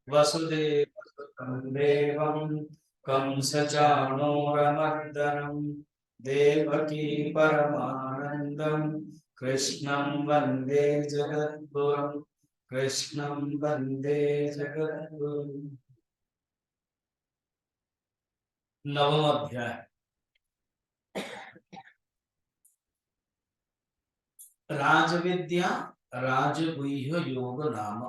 वसुदेवसुतं देवं कंसचाणूरमर्दनं देवकी परमानन्दं कृष्णं वन्दे जगद्गुरुं कृष्णं वन्दे जगद्गुरुं। नवम अध्याय। राजविद्या राजगुह्य योग नाम।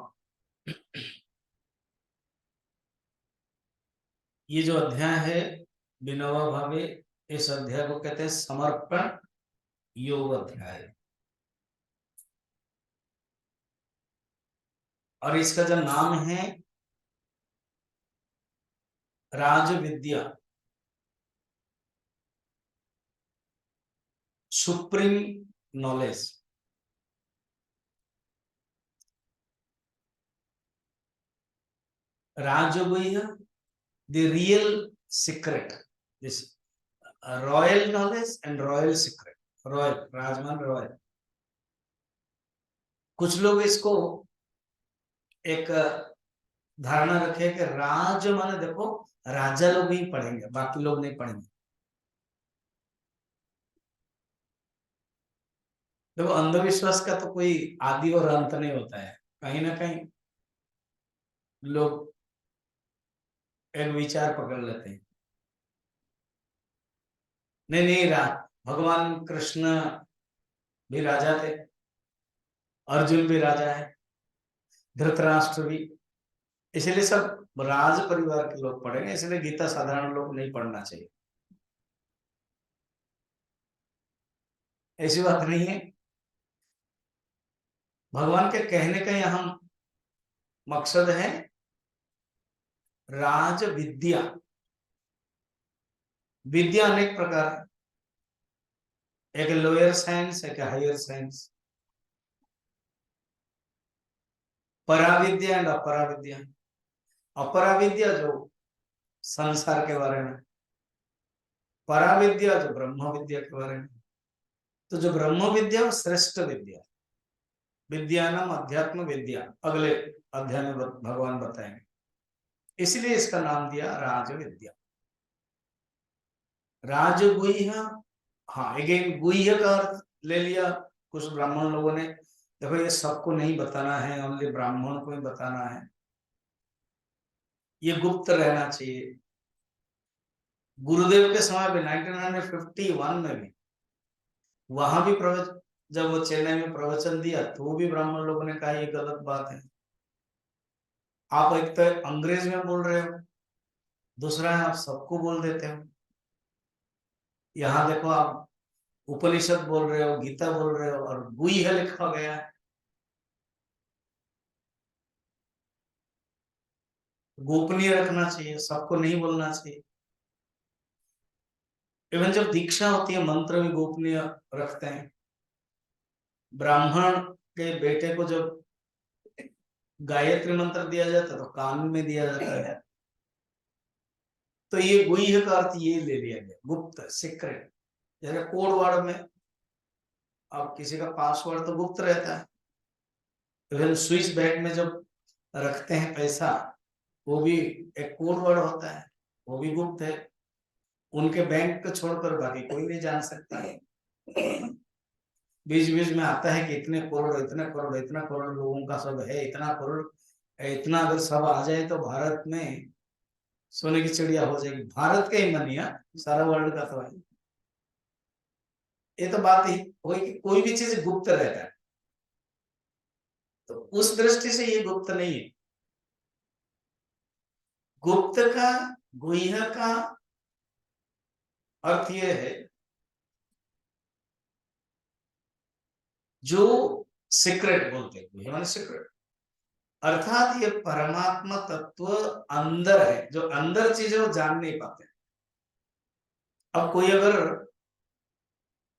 ये जो अध्याय है विनोबा भावे, इस अध्याय को कहते हैं समर्पण योग अध्याय। और इसका जो नाम है राजविद्या, सुप्रीम नॉलेज। राजगुह्य the real secret, this royal knowledge and royal secret. Royal राजमान रॉयल। कुछ लोग इसको एक धारणा रखे कि राज माने देखो राजा लोग ही पढ़ेंगे, बाकी लोग नहीं पढ़ेंगे। देखो अंधविश्वास का तो कोई आदि और अंत नहीं होता है। कहीं ना कहीं लोग एक विचार पकड़ लेते हैं, नहीं नहीं भगवान कृष्ण भी राजा थे, अर्जुन भी राजा है, धृतराष्ट्र भी। इसलिए सब राज परिवार के लोग पढ़ेंगे, इसलिए गीता साधारण लोग नहीं पढ़ना चाहिए, ऐसी बात नहीं है। भगवान के कहने का यहाँ मकसद है राज विद्या। विद्या अनेक प्रकार है, एक लोअर साइंस, एक हायर साइंस। पराविद्या एंड अपराविद्या। अपराविद्या जो संसार के बारे में, पराविद्या जो ब्रह्म विद्या के बारे में। तो जो ब्रह्म विद्या श्रेष्ठ विद्या, विद्या नाम अध्यात्म विद्या, अगले अध्याय में भगवान बताएंगे, इसलिए इसका नाम दिया राज विद्या। राजगुह्य, हाँ अगेन गुह्य का अर्थ ले लिया कुछ ब्राह्मण लोगों ने। देखो ये सबको नहीं बताना है, ओनली ब्राह्मण को ही बताना है, ये गुप्त रहना चाहिए। गुरुदेव के समय में 1951 में भी वहां भी प्रवचन, जब वो चेन्नई में प्रवचन दिया तो भी ब्राह्मण लोगों ने कहा ये गलत बात है। आप एक तो अंग्रेज में बोल रहे हो, दूसरा है आप सबको बोल देते हो। यहाँ देखो आप उपनिषद बोल रहे हो, गीता बोल रहे हो, और गुह्य लिखा गया है। गोपनीय रखना चाहिए, सबको नहीं बोलना चाहिए। इवन जब दीक्षा होती है मंत्र भी गोपनीय रखते हैं। ब्राह्मण के बेटे को जब गायत्री मंत्र दिया जाता है तो कान में दिया जाता है। तो ये गुह्य का अर्थ ये ले लिया गया, गुप्त सीक्रेट। जैसे कोड वर्ड में अब किसी का पासवर्ड तो गुप्त रहता है, इवन स्विस बैंक में जब रखते हैं पैसा, वो भी एक कोड वर्ड होता है, वो भी गुप्त है। उनके बैंक को छोड़कर बाकी कोई नहीं जान सकता है। बीच बीच में आता है कि इतने करोड़, इतने करोड़, इतना करोड़ लोगों का सब है, इतना करोड़, इतना अगर सब आ जाए तो भारत में सोने की चिड़िया हो जाएगी। भारत का ही मनिया, सारा वर्ल्ड का तो है। ये तो बात ही हुई कि कोई भी चीज गुप्त रहता है, तो उस दृष्टि से ये गुप्त नहीं है। गुप्त का, गुह्य का अर्थ ये है जो सीक्रेट बोलते हैं, सीक्रेट अर्थात ये परमात्मा तत्व अंदर है, जो अंदर चीजें वो जान नहीं पाते। अब कोई अगर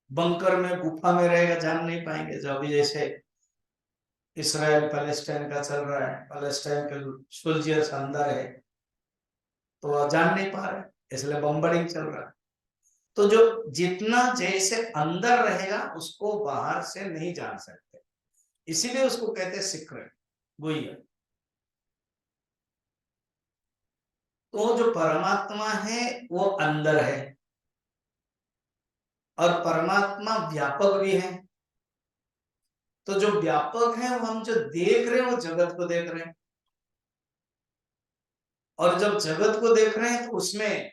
बंकर में, गुफा में रहेगा, जान नहीं पाएंगे। जो अभी जैसे इसराइल पैलेस्टाइन का चल रहा है, पैलेस्टाइन के सोल्जर्स अंदर है तो जान नहीं पा रहे, इसलिए बम्बरिंग चल रहा है। तो जो जितना जैसे अंदर रहेगा उसको बाहर से नहीं जान सकते, इसीलिए उसको कहते हैं सीक्रेट, गुह्य। तो जो परमात्मा है वो अंदर है और परमात्मा व्यापक भी है। तो जो व्यापक है वो हम जो देख रहे हैं वो जगत को देख रहे हैं, और जब जगत को देख रहे हैं तो उसमें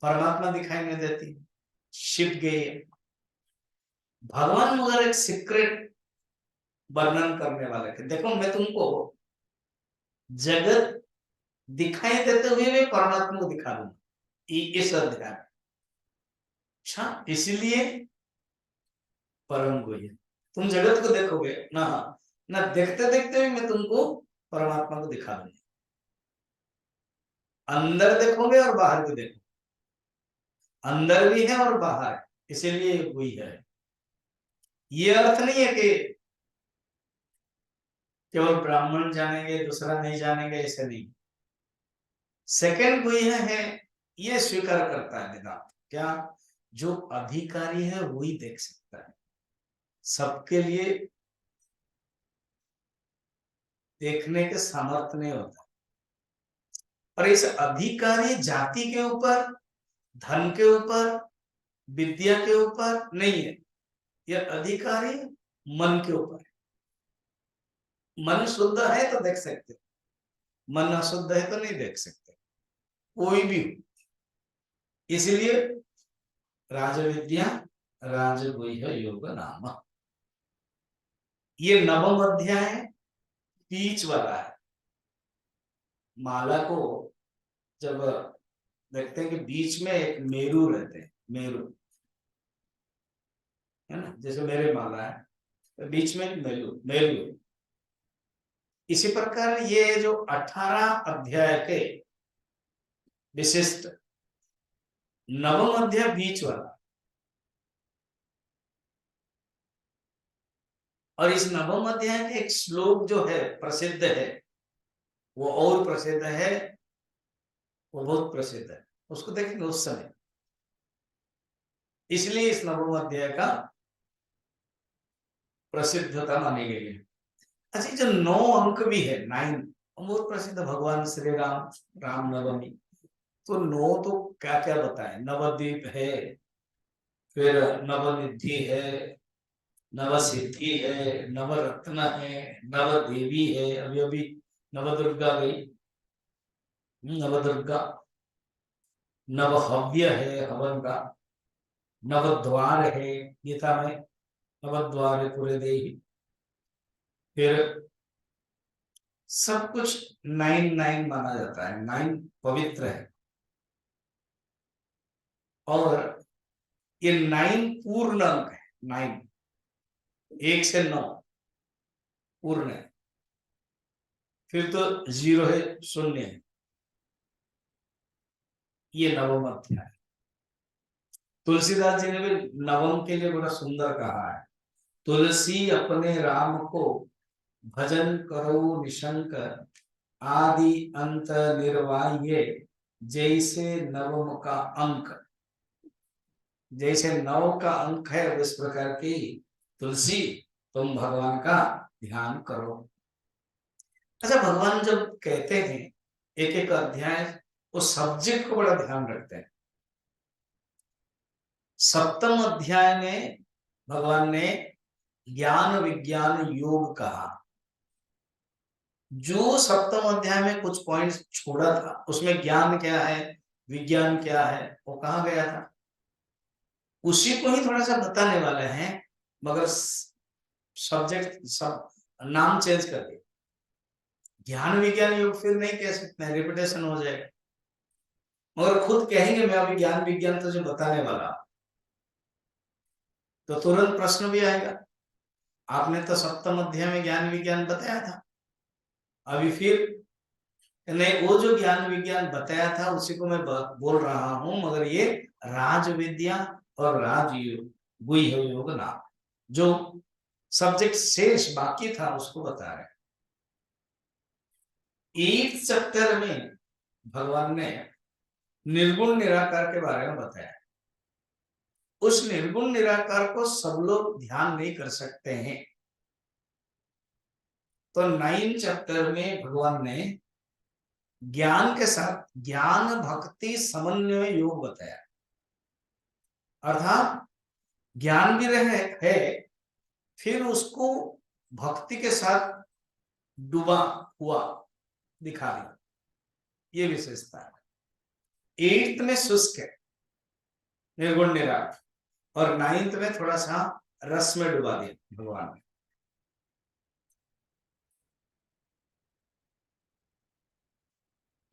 परमात्मा दिखाई नहीं देती, छिप गई है। भगवान मगर एक सीक्रेट वर्णन करने वाले थे, देखो मैं तुमको जगत दिखाई देते हुए भी परमात्मा को दिखा दूंगा इस अध्याय। अच्छा, इसलिए परम गुह्य, तुम जगत को देखोगे ना, ना देखते देखते भी मैं तुमको परमात्मा को दिखा दूंगा। अंदर देखोगे और बाहर को देखोगे, अंदर भी है और बाहर है, इसीलिए गुह्य है। ये अर्थ नहीं है कि केवल ब्राह्मण जानेंगे दूसरा नहीं जानेंगे, ऐसे नहीं। सेकंड गुह्य है, ये स्वीकार करता है वेदांत, क्या जो अधिकारी है वही देख सकता है, सबके लिए देखने के सामर्थ्य नहीं होता। और इस अधिकारी जाति के ऊपर, धन के ऊपर, विद्या के ऊपर नहीं है, यह अधिकारी मन के ऊपर है। मन शुद्ध है तो देख सकते, मन अशुद्ध है तो नहीं देख सकते, कोई भी हो। इसलिए राजविद्या राजगुह्य योग नाम, ये नवम अध्याय बीच वाला है। माला को जब देखते हैं कि बीच में एक मेरू रहते हैं, मेरू है ना, जैसे मेरे माला है तो बीच में एक मेरू मेरू। इसी प्रकार ये जो 18 अध्याय के विशिष्ट नवम अध्याय बीच वाला, और इस नवम अध्याय के एक श्लोक जो है प्रसिद्ध है, वो और प्रसिद्ध है, वो बहुत प्रसिद्ध है, उसको देखेंगे उस समय। इसलिए इस नवम अध्याय का प्रसिद्धता मानी गई है। अच्छा, जो 9 अंक भी है, 9 बहुत प्रसिद्ध, भगवान श्री राम राम नवमी, तो 9 तो क्या क्या बताए, नवद्वीप है, फिर नवनिधि है, नवसिद्धि है, नवरत्न है, नवदेवी है, अभी अभी नवदुर्गा गई, नवदुर्गा, नवहव्य है हवन का, नवद्वार है गीता में, नवद्वार पूरे देही, फिर सब कुछ 9 माना जाता है, 9 पवित्र है। और ये 9 पूर्ण अंक है, 9 1 से 9 पूर्ण है, फिर तो 0 है, शून्य है। ये नवम अध्याय, तुलसीदास जी ने भी नवम के लिए बड़ा सुंदर कहा है, तुलसी अपने राम को भजन करो निशंक, आदि अंत निर्वाह्य, जैसे नवम का अंक, जैसे 9 का अंक है उस प्रकार की तुलसी तुम भगवान का ध्यान करो। अच्छा, भगवान जब कहते हैं एक एक अध्याय, उस सब्जेक्ट को बड़ा ध्यान रखते हैं। सप्तम अध्याय में भगवान ने ज्ञान विज्ञान योग कहा, जो सप्तम अध्याय में कुछ पॉइंट्स छोड़ा था, उसमें ज्ञान क्या है विज्ञान क्या है वो कहा गया था, उसी को ही थोड़ा सा बताने वाले हैं, मगर सब्जेक्ट सब नाम चेंज कर दिया। ज्ञान विज्ञान योग फिर नहीं कह सकते हैं, रिपीटेशन हो जाएगा, मगर खुद कहेंगे मैं अभी ज्ञान विज्ञान तुझे बताने वाला, तो तुरंत प्रश्न भी आएगा, आपने तो सप्तम अध्याय में ज्ञान विज्ञान बताया था, अभी फिर नहीं, वो जो ज्ञान विज्ञान बताया था उसी को मैं बोल रहा हूं, मगर ये राज विद्या और राजयोग गुह्य योग नाम, जो सब्जेक्ट शेष बाकी था उसको बता रहे। 8 चैप्टर में भगवान ने निर्गुण निराकार के बारे में बताया। उस निर्गुण निराकार को सब लोग ध्यान नहीं कर सकते हैं, तो 9 चैप्टर में भगवान ने ज्ञान के साथ ज्ञान भक्ति समन्वय योग बताया, अर्थात ज्ञान भी रहे है, फिर उसको भक्ति के साथ डूबा हुआ दिखा दिया, ये विशेषता है। 8th में शुष्क है, निर्गुण निराकार, और 9th में थोड़ा सा रस में डुबा दिया भगवान ने।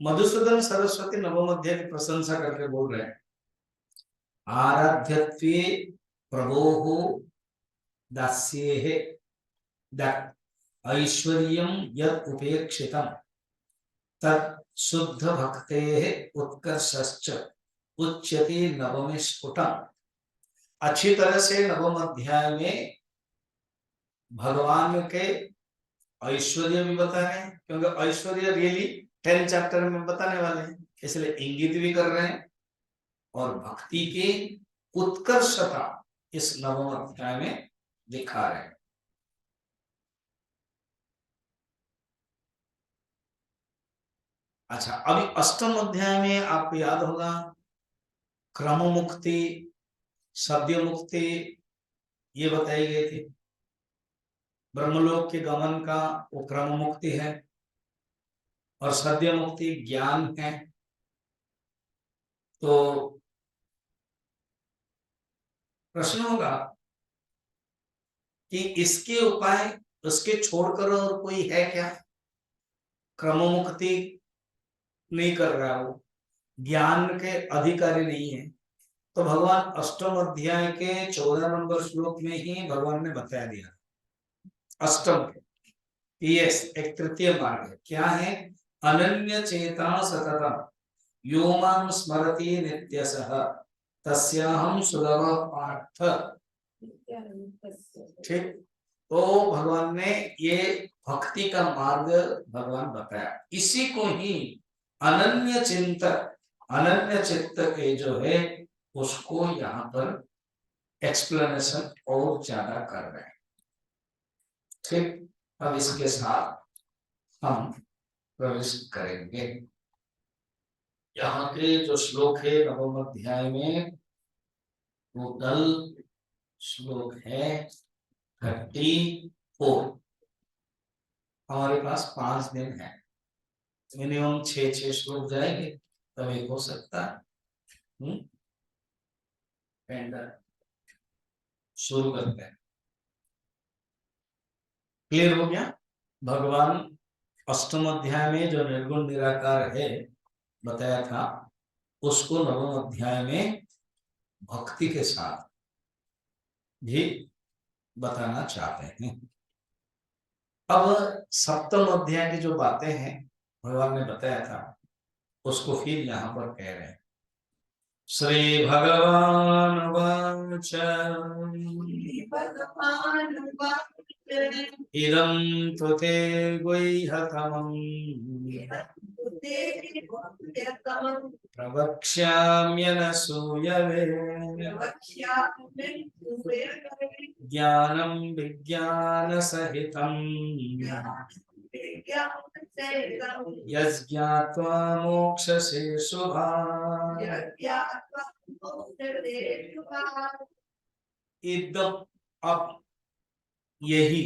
मधुसूदन सरस्वती नवम अध्याय की प्रशंसा करके बोल रहे हैं, आराध्यत्वे प्रभोः दास्येः ऐश्वर्यं यत् उपेक्षितं तत् शुद्ध भक्तेः उत्कर्षश्च उच्यते नवमे स्फुटम्। अच्छी तरह से नवम अध्याय में भगवान के ऐश्वर्य भी बता रहे हैं, क्योंकि ऐश्वर्य रियली 10 चैप्टर में बताने वाले हैं, इसलिए इंगित भी कर रहे हैं, और भक्ति की उत्कर्षता इस नवम अध्याय में दिखा रहे हैं। अच्छा, अभी अष्टम अध्याय में आपको याद होगा क्रम मुक्ति, सद्य मुक्ति ये बताई गई थी। ब्रह्मलोक के गमन का वो क्रम मुक्ति है, और सद्य मुक्ति ज्ञान है। तो प्रश्न होगा कि इसके उपाय उसके छोड़कर और कोई है क्या? क्रम मुक्ति नहीं कर रहा, वो ज्ञान के अधिकारी नहीं है, तो भगवान अष्टम अध्याय के 14 नंबर श्लोक में ही भगवान ने बता दिया। अष्टम के यस एक तृतीय मार्ग है, क्या है? अनन्य चेता सततम यो मां स्मरति नित्यसः तस्याहं सुलभ पार्थ। ठीक, तो भगवान ने ये भक्ति का मार्ग भगवान बताया, इसी को ही अनन्य चिंतक अनन्य चित्त के जो है उसको यहाँ पर एक्सप्लेनेशन और ज्यादा कर रहे हैं। ठीक, अब इसके साथ हम प्रवेश करेंगे। यहाँ के जो श्लोक है नवम अध्याय में, टोटल श्लोक है 34। हमारे पास 5 दिन है, मिनिमम 6 श्लोक जाएंगे तब एक हो सकता है। शुरू करते हैं। क्लियर हो गया? भगवान अष्टम अध्याय में जो निर्गुण निराकार है बताया था, उसको नवम अध्याय में भक्ति के साथ भी बताना चाहते हैं। अब सप्तम अध्याय की जो बातें हैं भगवान ने बताया था, उसको फिर यहाँ पर कह रहे हैं। श्री भगवान वाच इदं तु ते गुह्यतमम् प्रवक्ष्याम्यनसूयवे ज्ञानं विज्ञानसहितं यज्ञात्वा मोक्षसे शुभात्। एकदम अब यही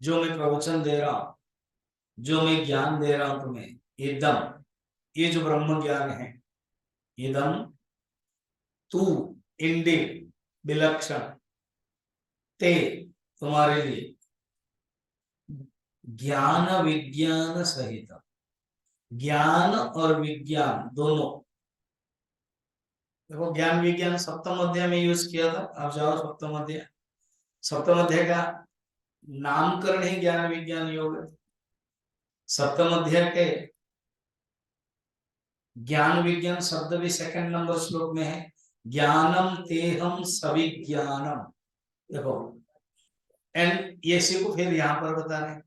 जो मैं प्रवचन दे रहा हूं, जो मैं ज्ञान दे रहा हूं तुम्हें, एकदम ये जो ब्रह्म ज्ञान है, एकदम तू इंडिड विलक्षण ते तुम्हारे लिए ज्ञान विज्ञान सहित, ज्ञान और विज्ञान दोनों। देखो ज्ञान विज्ञान सप्तम अध्याय में यूज किया था, आप जाओ सप्तम अध्याय, सप्तम अध्याय का नामकरण ही ज्ञान विज्ञान योग है। सप्तम अध्याय के ज्ञान विज्ञान शब्द भी 2nd नंबर श्लोक में है, ज्ञानम तेहम सविज्ञानम। देखो एंड ये इसी को फिर यहाँ पर बता रहे हैं,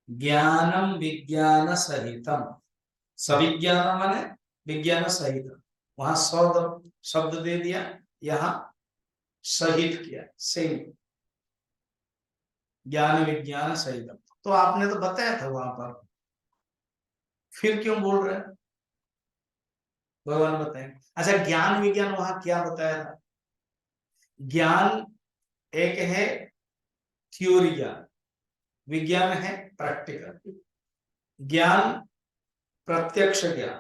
ज्ञानम विज्ञान सहितम, सविज्ञान माने विज्ञान सहित, वहां शब्द दे दिया, यहाँ सहित किया, सेम ज्ञान विज्ञान सहितम। तो आपने तो बताया था वहां पर फिर क्यों बोल रहे हैं भगवान बताएं। अच्छा, ज्ञान विज्ञान वहां क्या बताया था? ज्ञान एक है थ्योरी ज्ञान, विज्ञान है प्रैक्टिकल ज्ञान, प्रत्यक्ष ज्ञान,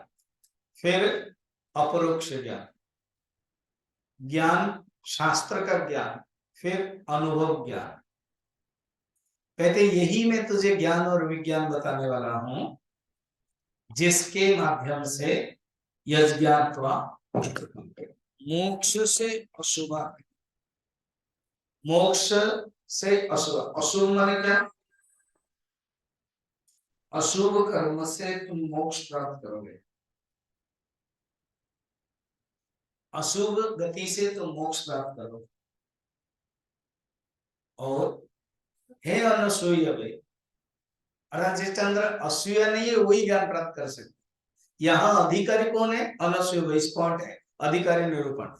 फिर अपरोक्ष ज्ञान, ज्ञान शास्त्र का ज्ञान, फिर अनुभव ज्ञान। कहते यही मैं तुझे ज्ञान और विज्ञान बताने वाला हूं, जिसके माध्यम से यज्ञात्वा मोक्ष से अशुभ, मोक्ष से अशुभ, अशुभ माने क्या? अशुभ कर्म से तुम मोक्ष प्राप्त करोगे, अशुभ गति से तुम मोक्ष प्राप्त करोगे। और हे अनसूया भाई, जिसके असूया नहीं है वही ज्ञान प्राप्त कर सकते। यहाँ अधिकारी कौन है? अनसूय भाई, स्पॉट है अधिकारी निरूपण।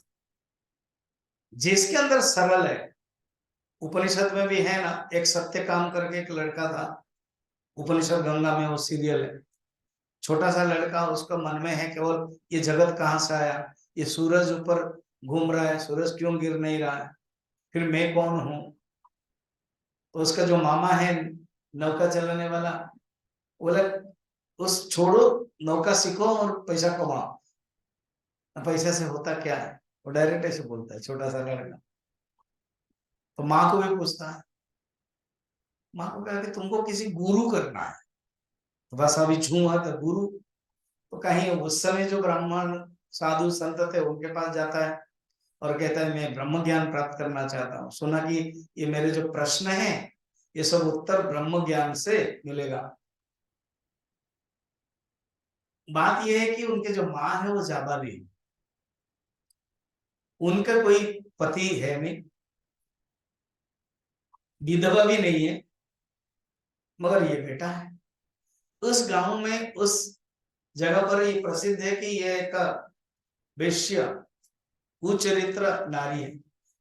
जिसके अंदर सरल है, उपनिषद में भी है ना, एक सत्य काम करके एक लड़का था, उपनिषद गंगा में वो सीरियल है, छोटा सा लड़का, उसका मन में है केवल ये जगत कहाँ से आया, ये सूरज ऊपर घूम रहा है, सूरज क्यों गिर नहीं रहा है, फिर मैं कौन हूं। तो उसका जो मामा है नौका चलाने वाला, बोला उस छोड़ो, नौका सीखो और पैसा कमाओ। पैसे से होता क्या है? वो डायरेक्ट ऐसे बोलता है छोटा सा लड़का। तो माँ को भी पूछता है, माँ को कहा कि तुमको किसी गुरु करना है। तो बस अभी छूआ तो गुरु, तो कहीं उस समय जो ब्राह्मण साधु संत थे उनके पास जाता है और कहता है मैं ब्रह्म ज्ञान प्राप्त करना चाहता हूँ, सुना कि ये मेरे जो प्रश्न है ये सब उत्तर ब्रह्म ज्ञान से मिलेगा। बात यह है कि उनके जो माँ है वो ज्यादा भी, उनका कोई पति है नहीं, विधवा भी नहीं है, मगर ये बेटा है। उस गांव में उस जगह पर ये प्रसिद्ध है कि ये एक वेश्या कुचरित्र नारी है,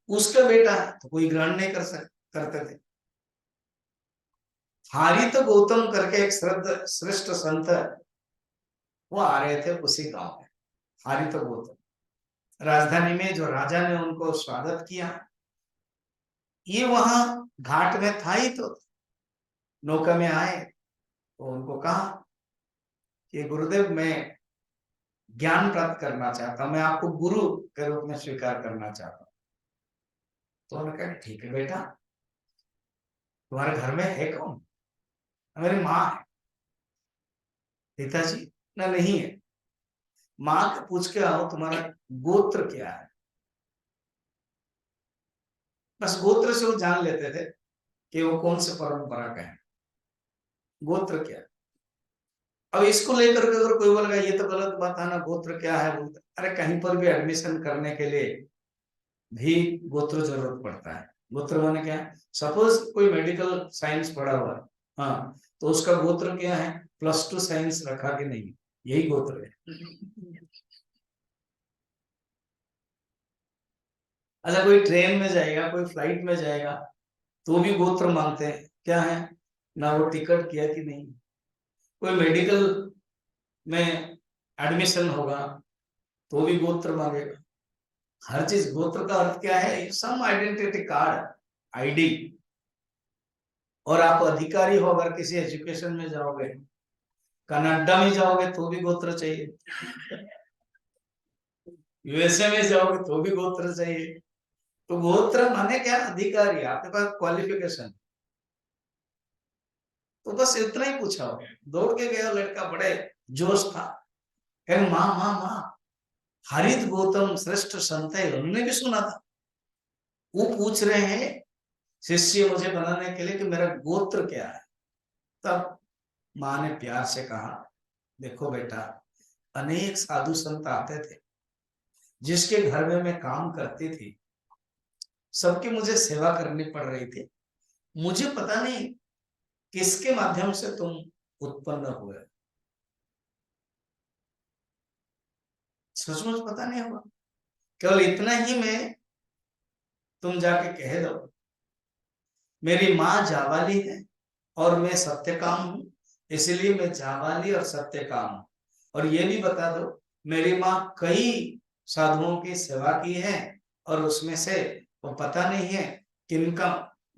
उसका बेटा है, तो कोई ग्रहण नहीं करते थे। हारित गौतम करके एक श्रेष्ठ संत है, वो आ रहे थे उसी गांव में। हारित गौतम राजधानी में जो राजा ने उनको स्वागत किया, ये वहां घाट में था ही, तो नौका में आए तो उनको कहा कि गुरुदेव मैं ज्ञान प्राप्त करना चाहता हूं, मैं आपको गुरु के रूप में स्वीकार करना चाहता हूं। तो उन्होंने कहा ठीक है बेटा, तुम्हारे घर में है कौन? मेरी माँ है। पिताजी? ना, नहीं है। माँ को पूछ के आओ तुम्हारा गोत्र क्या है। बस गोत्र से वो जान लेते थे कि वो कौन से परंपरा का है, गोत्र क्या है। अब इसको लेकर के अगर कोई बोलेगा ये तो गलत बात है ना, गोत्र क्या है, बोलते अरे कहीं पर भी एडमिशन करने के लिए भी गोत्र जरूरत पड़ता है। गोत्र माने क्या है? सपोज कोई मेडिकल साइंस पढ़ा हुआ है, हाँ, तो उसका गोत्र क्या है? +2 साइंस रखा कि नहीं, यही गोत्र है। अच्छा, कोई ट्रेन में जाएगा, कोई फ्लाइट में जाएगा, तो भी गोत्र मांगते हैं, क्या है ना, वो टिकट किया कि नहीं। कोई मेडिकल में एडमिशन होगा तो भी गोत्र मांगेगा। हर चीज गोत्र का अर्थ क्या है? सम आइडेंटिटी कार्ड, आईडी। और आप अधिकारी हो, अगर किसी एजुकेशन में जाओगे, कनाडा में जाओगे तो भी गोत्र चाहिए, यूएसए में जाओगे तो भी गोत्र चाहिए। तो गोत्र माने क्या? अधिकारी, आपके पास क्वालिफिकेशन। तो बस इतना ही पूछा हो, दौड़ के गया लड़का, बड़े जोश था, कहे माँ माँ माँ, हरित गौतम श्रेष्ठ संत है, उन्होंने भी सुना था, वो पूछ रहे हैं शिष्य मुझे बनाने के लिए कि मेरा गोत्र क्या है। तब माँ ने प्यार से कहा, देखो बेटा, अनेक साधु संत आते थे, जिसके घर में मैं काम करती थी, सबकी मुझे सेवा करनी पड़ रही थी। मुझे पता नहीं किसके माध्यम से तुम उत्पन्न हुए, सचमुच पता नहीं हुआ। केवल इतना ही मैं तुम जाके कह दो, मेरी माँ जावाली है और मैं सत्यकाम हूं, इसलिए मैं चाहवाली और सत्य काम। और ये भी बता दो, मेरी माँ कई साधुओं की सेवा की है और उसमें से वो पता नहीं है किनका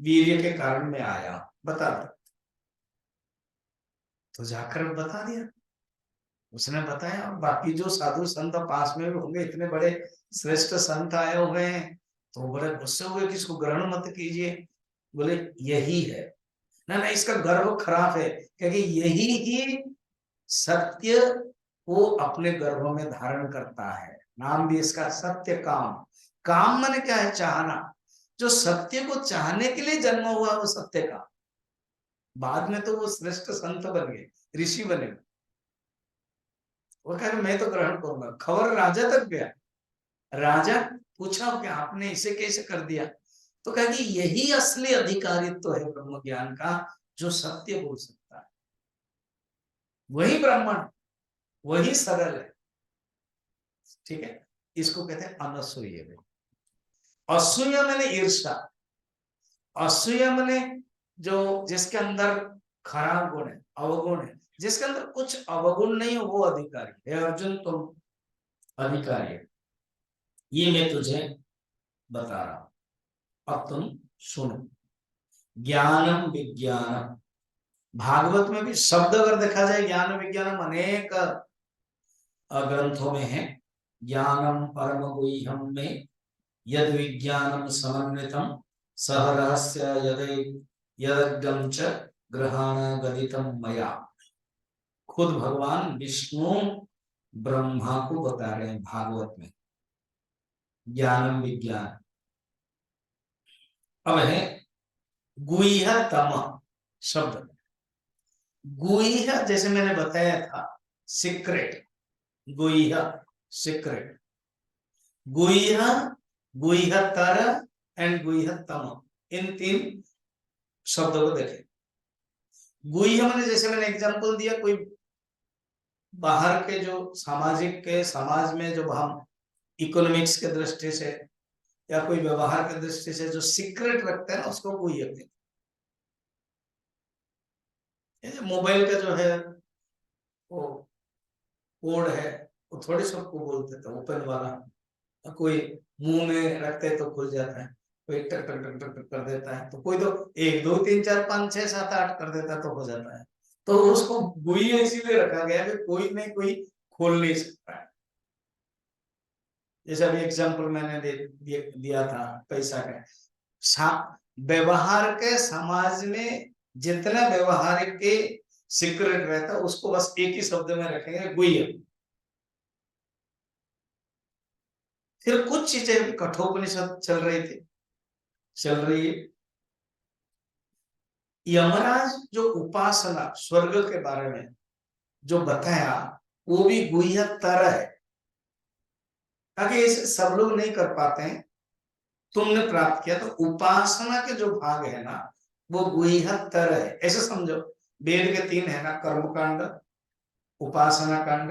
वीर्य के कारण में आया, बता दो। तो जाकर बता दिया, उसने बताया। और बाकी जो साधु संत पास में भी होंगे, इतने बड़े श्रेष्ठ संत आए हुए हैं, तो बड़े गुस्से हुए कि इसको ग्रहण मत कीजिए। बोले यही है ना, ना इसका गर्भ खराब है, क्योंकि यही ही सत्य को अपने गर्भ में धारण करता है। नाम भी इसका सत्य काम। काम माने क्या है? चाहना। जो सत्य को चाहने के लिए जन्म हुआ वो सत्य काम। बाद में तो वो श्रेष्ठ संत बन गए, ऋषि बने। वो कह रहे मैं तो ग्रहण करूंगा। खबर राजा तक गया। राजा पूछा कि आपने इसे कैसे कर दिया? तो कहा कि यही असली अधिकारित्व है ब्रह्म ज्ञान का, जो सत्य बोल सकता है। वही ब्राह्मण, वही सरल है। ठीक है, इसको कहते हैं अनसूय। असूय मैंने ईर्षा। असूय मैंने जो जिसके अंदर खराब गुण है, अवगुण है। जिसके अंदर कुछ अवगुण नहीं हो वो अधिकारी है। अर्जुन तुम अधिकारी है, ये मैं तुझे बता रहा हूं। अब तुम सुनो। ज्ञानम विज्ञानम, भागवत में भी शब्द अगर देखा जाए ज्ञान विज्ञानम अनेक ग्रंथों में है। ज्ञानम परम गुह्यम में यद विज्ञानम समन्वितम सह रहस्य यदग्गम च ग्रहण गदितम मया। खुद भगवान विष्णु ब्रह्मा को बता रहे हैं भागवत में ज्ञानम विज्ञान। अब है गुह्यतम शब्द। गुह्य जैसे मैंने बताया था, सीक्रेट। गुह्य सीक्रेट। गुह्य, गुह्यतर एंड गुह्यतम, इन तीन शब्दों को देखें। गुह्य मैंने जैसे मैंने एग्जांपल दिया, कोई बाहर के जो सामाजिक के समाज में जो हम इकोनॉमिक्स के दृष्टि से या कोई व्यवहार के दृष्टि से जो सीक्रेट रखते हैं ना, उसको गुह्य कहते हैं। मोबाइल का जो है वो कोड है, वो थोड़ी सबको बोलते थे ओपन वाला। कोई मुंह में रखते तो खुल जाता है, कोई टक टक टक टक टक कर देता है, तो कोई तो 1 2 3 4 5 6 7 8 कर देता तो हो जाता है। तो उसको गुह्य इसीलिए रखा गया कि कोई नहीं कोई खोल नहीं सकता है। जैसे अभी एग्जांपल मैंने दिया था पैसा का। व्यवहार के समाज में जितना व्यवहार के सीक्रेट रहता है उसको बस एक ही शब्द में रखेंगे, गुह्य। फिर कुछ चीजें कठोपनिषद चल रही थी, चल रही है। यमराज जो उपासना स्वर्ग के बारे में जो बताया, वो भी गुह्यतर है, ताकि इसे सब लोग नहीं कर पाते हैं। तुमने प्राप्त किया तो उपासना के जो भाग है ना, वो गुह्यतर है, ऐसे समझो। वेद के 3 है ना, कर्म कांड, उपासना कांड,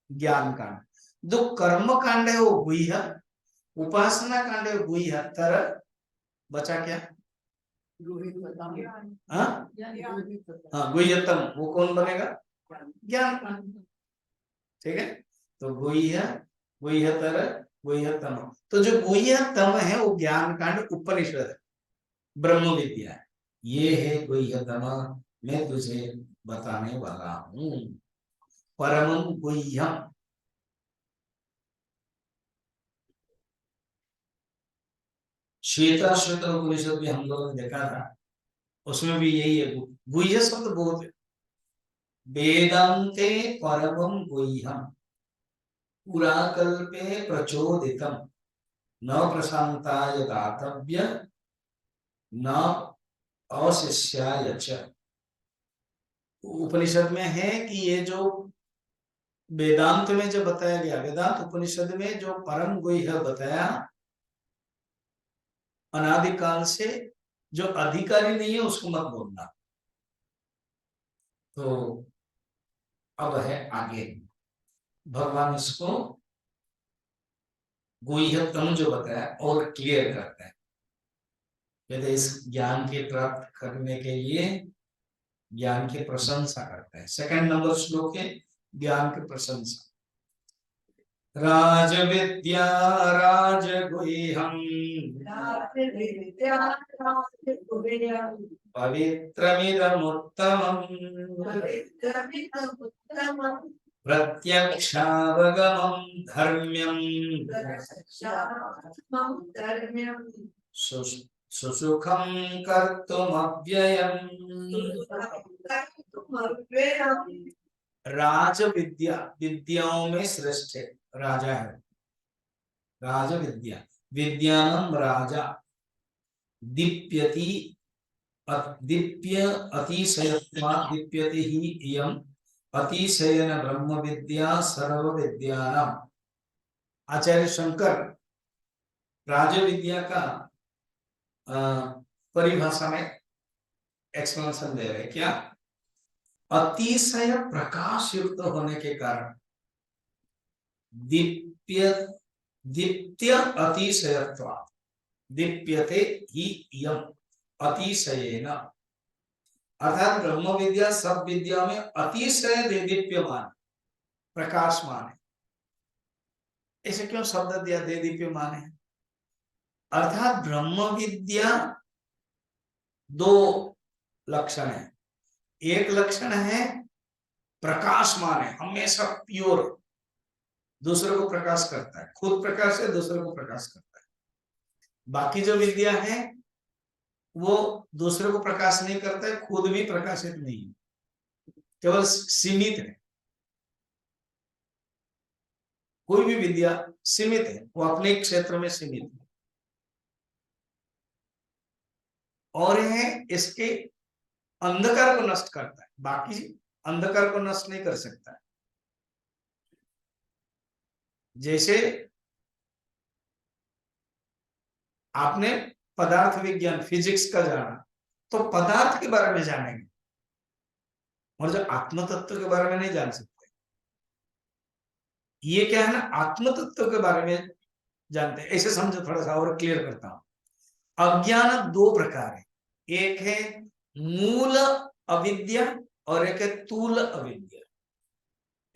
ज्ञान कांड। जो कर्म कांड है वो गुह्य, उपासना कांड है गुह्यतर। बचा क्या? हाँ हाँ, गुह्यतम। वो कौन बनेगा? ज्ञान कांड। ठीक है, तो गुह्य, गुह्यतर, गुह्यतम। तो जो गुह्यतम है वो ज्ञान कांड उपनिषद है, ब्रह्म विद्या है। ये है गुह्यतम, मैं तुझे बताने वाला हूं। परमं गुह्यम। श्वेताश्वतर उपनिषद भी हम लोगों ने देखा था, उसमें भी यही है। गुह्य शब्द बहुत है। वेदांते परमं गुह्यम पुराकल्पे प्रचोदितम न प्रशांताय दातव्य न अशिष्याय च। उपनिषद में है कि ये जो वेदांत में जो बताया गया, वेदांत उपनिषद में जो परम गुह्य बताया, अनादिकाल से जो अधिकारी नहीं है उसको मत बोलना। तो अब है आगे, भगवान इसको गुह्यतम जो बताया और क्लियर करते हैं। कहते इस ज्ञान के प्राप्त करने के लिए ज्ञान की प्रशंसा करते हैं। सेकंड नंबर श्लोक है ज्ञान की प्रशंसा। राजविद्या राजगुह्यम् पवित्रमिदमुत्तमम् प्रत्यक्षावगमं धर्म्यम् सुसुखं कर्तुमव्ययम्। राज विद्या विद्याओं में श्रेष्ठ राजा है। राज विद्या विद्यानम राजा दीप्यति दीप्य अतिशयत्वात् दीप्यति ही इयम् अतिशयन ब्रह्म विद्या सर्व विद्यानाम। आचार्य शंकर राज विद्या का परिभाषा में एक्सप्लेनेशन दे रहे क्या? अतिशय प्रकाश युक्त होने के कारण दीप्य दीप्य अतिशयत्वात् दीप्यते ही इयम् अतिशयेन। अर्थात ब्रह्म विद्या सब विद्या में अतिशय दीप्यमान प्रकाशमान है। ऐसे क्यों शब्द दिया दे दीप्यमान है? अर्थात ब्रह्म विद्या दो लक्षण है। एक लक्षण है प्रकाशमान है, हमेशा प्योर, दूसरे को प्रकाश करता है, खुद प्रकाश है, दूसरे को प्रकाश करता है। बाकी जो विद्या है वो दूसरे को प्रकाश नहीं करता है, खुद भी प्रकाशित नहीं है, केवल सीमित है। कोई भी विद्या सीमित है, वो अपने क्षेत्र में सीमित है और यह इसके अंधकार को नष्ट करता है, बाकी अंधकार को नष्ट नहीं कर सकता है। जैसे आपने पदार्थ विज्ञान फिजिक्स का जाना तो पदार्थ के बारे में जानेंगे और जो आत्म तत्व के बारे में नहीं जान सकते। ये क्या है ना, आत्म तत्व के बारे में जानते हैं। ऐसे समझो, थोड़ा सा और क्लियर करता हूं। अज्ञान दो प्रकार है, एक है मूल अविद्या और एक है तूल अविद्या।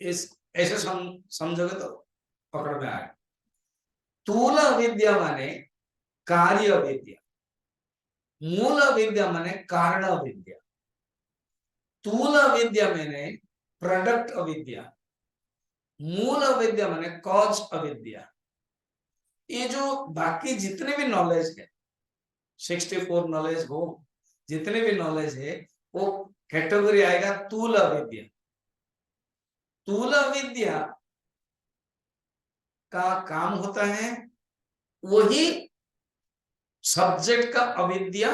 इस ऐसे समझोगे तो पकड़ में आए। तूल अविद्या माने कार्य अविद्या, मूल अविद्या माने कारण अविद्या, तूल अविद्या माने प्रोडक्ट अविद्या, मूल अविद्या माने कॉज अविद्या। ये जो बाकी जितने भी नॉलेज है, 64 नॉलेज हो, जितने भी नॉलेज है वो कैटेगरी आएगा तूल अविद्या। तूल अविद्या का काम होता है वही सब्जेक्ट का अविद्या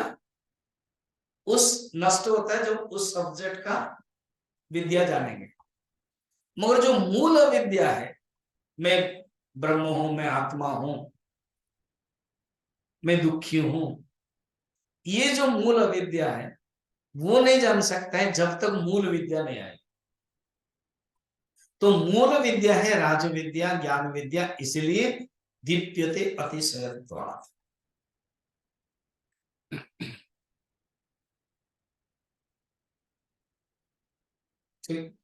उस नष्ट होता है जो उस सब्जेक्ट का विद्या जानेंगे। मगर जो मूल अविद्या है, मैं ब्रह्म हूं, मैं आत्मा हूं, मैं दुखी हूं, ये जो मूल अविद्या है वो नहीं जान सकता है जब तक मूल विद्या नहीं आए। तो मूल विद्या है राज विद्या, ज्ञान विद्या, इसलिए दीप्यते अतिशयत्वात्। ठीक,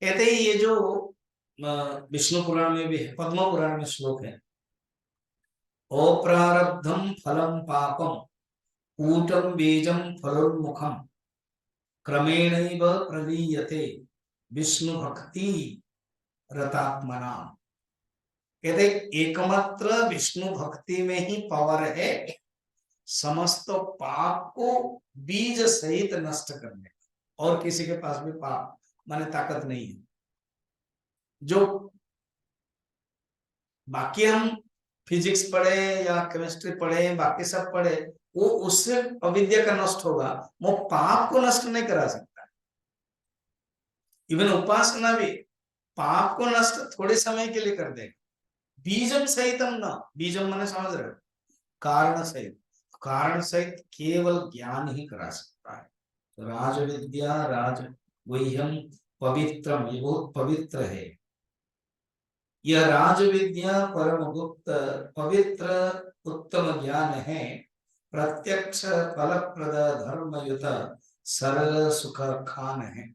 कहते ही ये जो विष्णु पुराण में भी है, पद्म पुराण में श्लोक है, अप्रारब्धम फलम पापम कूटम बीजम फलोन्मुखम क्रमेणैव प्रलीयते विष्णु भक्ति रतात्मना। कहते एकमात्र विष्णु भक्ति में ही पावर है समस्त पाप को बीज सहित नष्ट करने, और किसी के पास भी पाप माने ताकत नहीं है। जो बाकी हम फिजिक्स पढ़े या केमिस्ट्री पढ़े, बाकी सब पढ़े, वो उससे अविद्या का नष्ट होगा, वो पाप को नष्ट नहीं करा सकता। इवन उपासना भी पाप को नष्ट थोड़े समय के लिए कर देगा। बीजम सहितम न, बीजम माने समझ रहे हो, कारण सहित, कारण सहित केवल ज्ञान ही करा सकता है। तो राज विद्या राज गुह्यम पवित्रम, ये बहुत पवित्र है। यह राज विद्या परम गुप्त पवित्र उत्तम ज्ञान है, प्रत्यक्ष फलप्रद धर्मयुत सरल सुख खान है।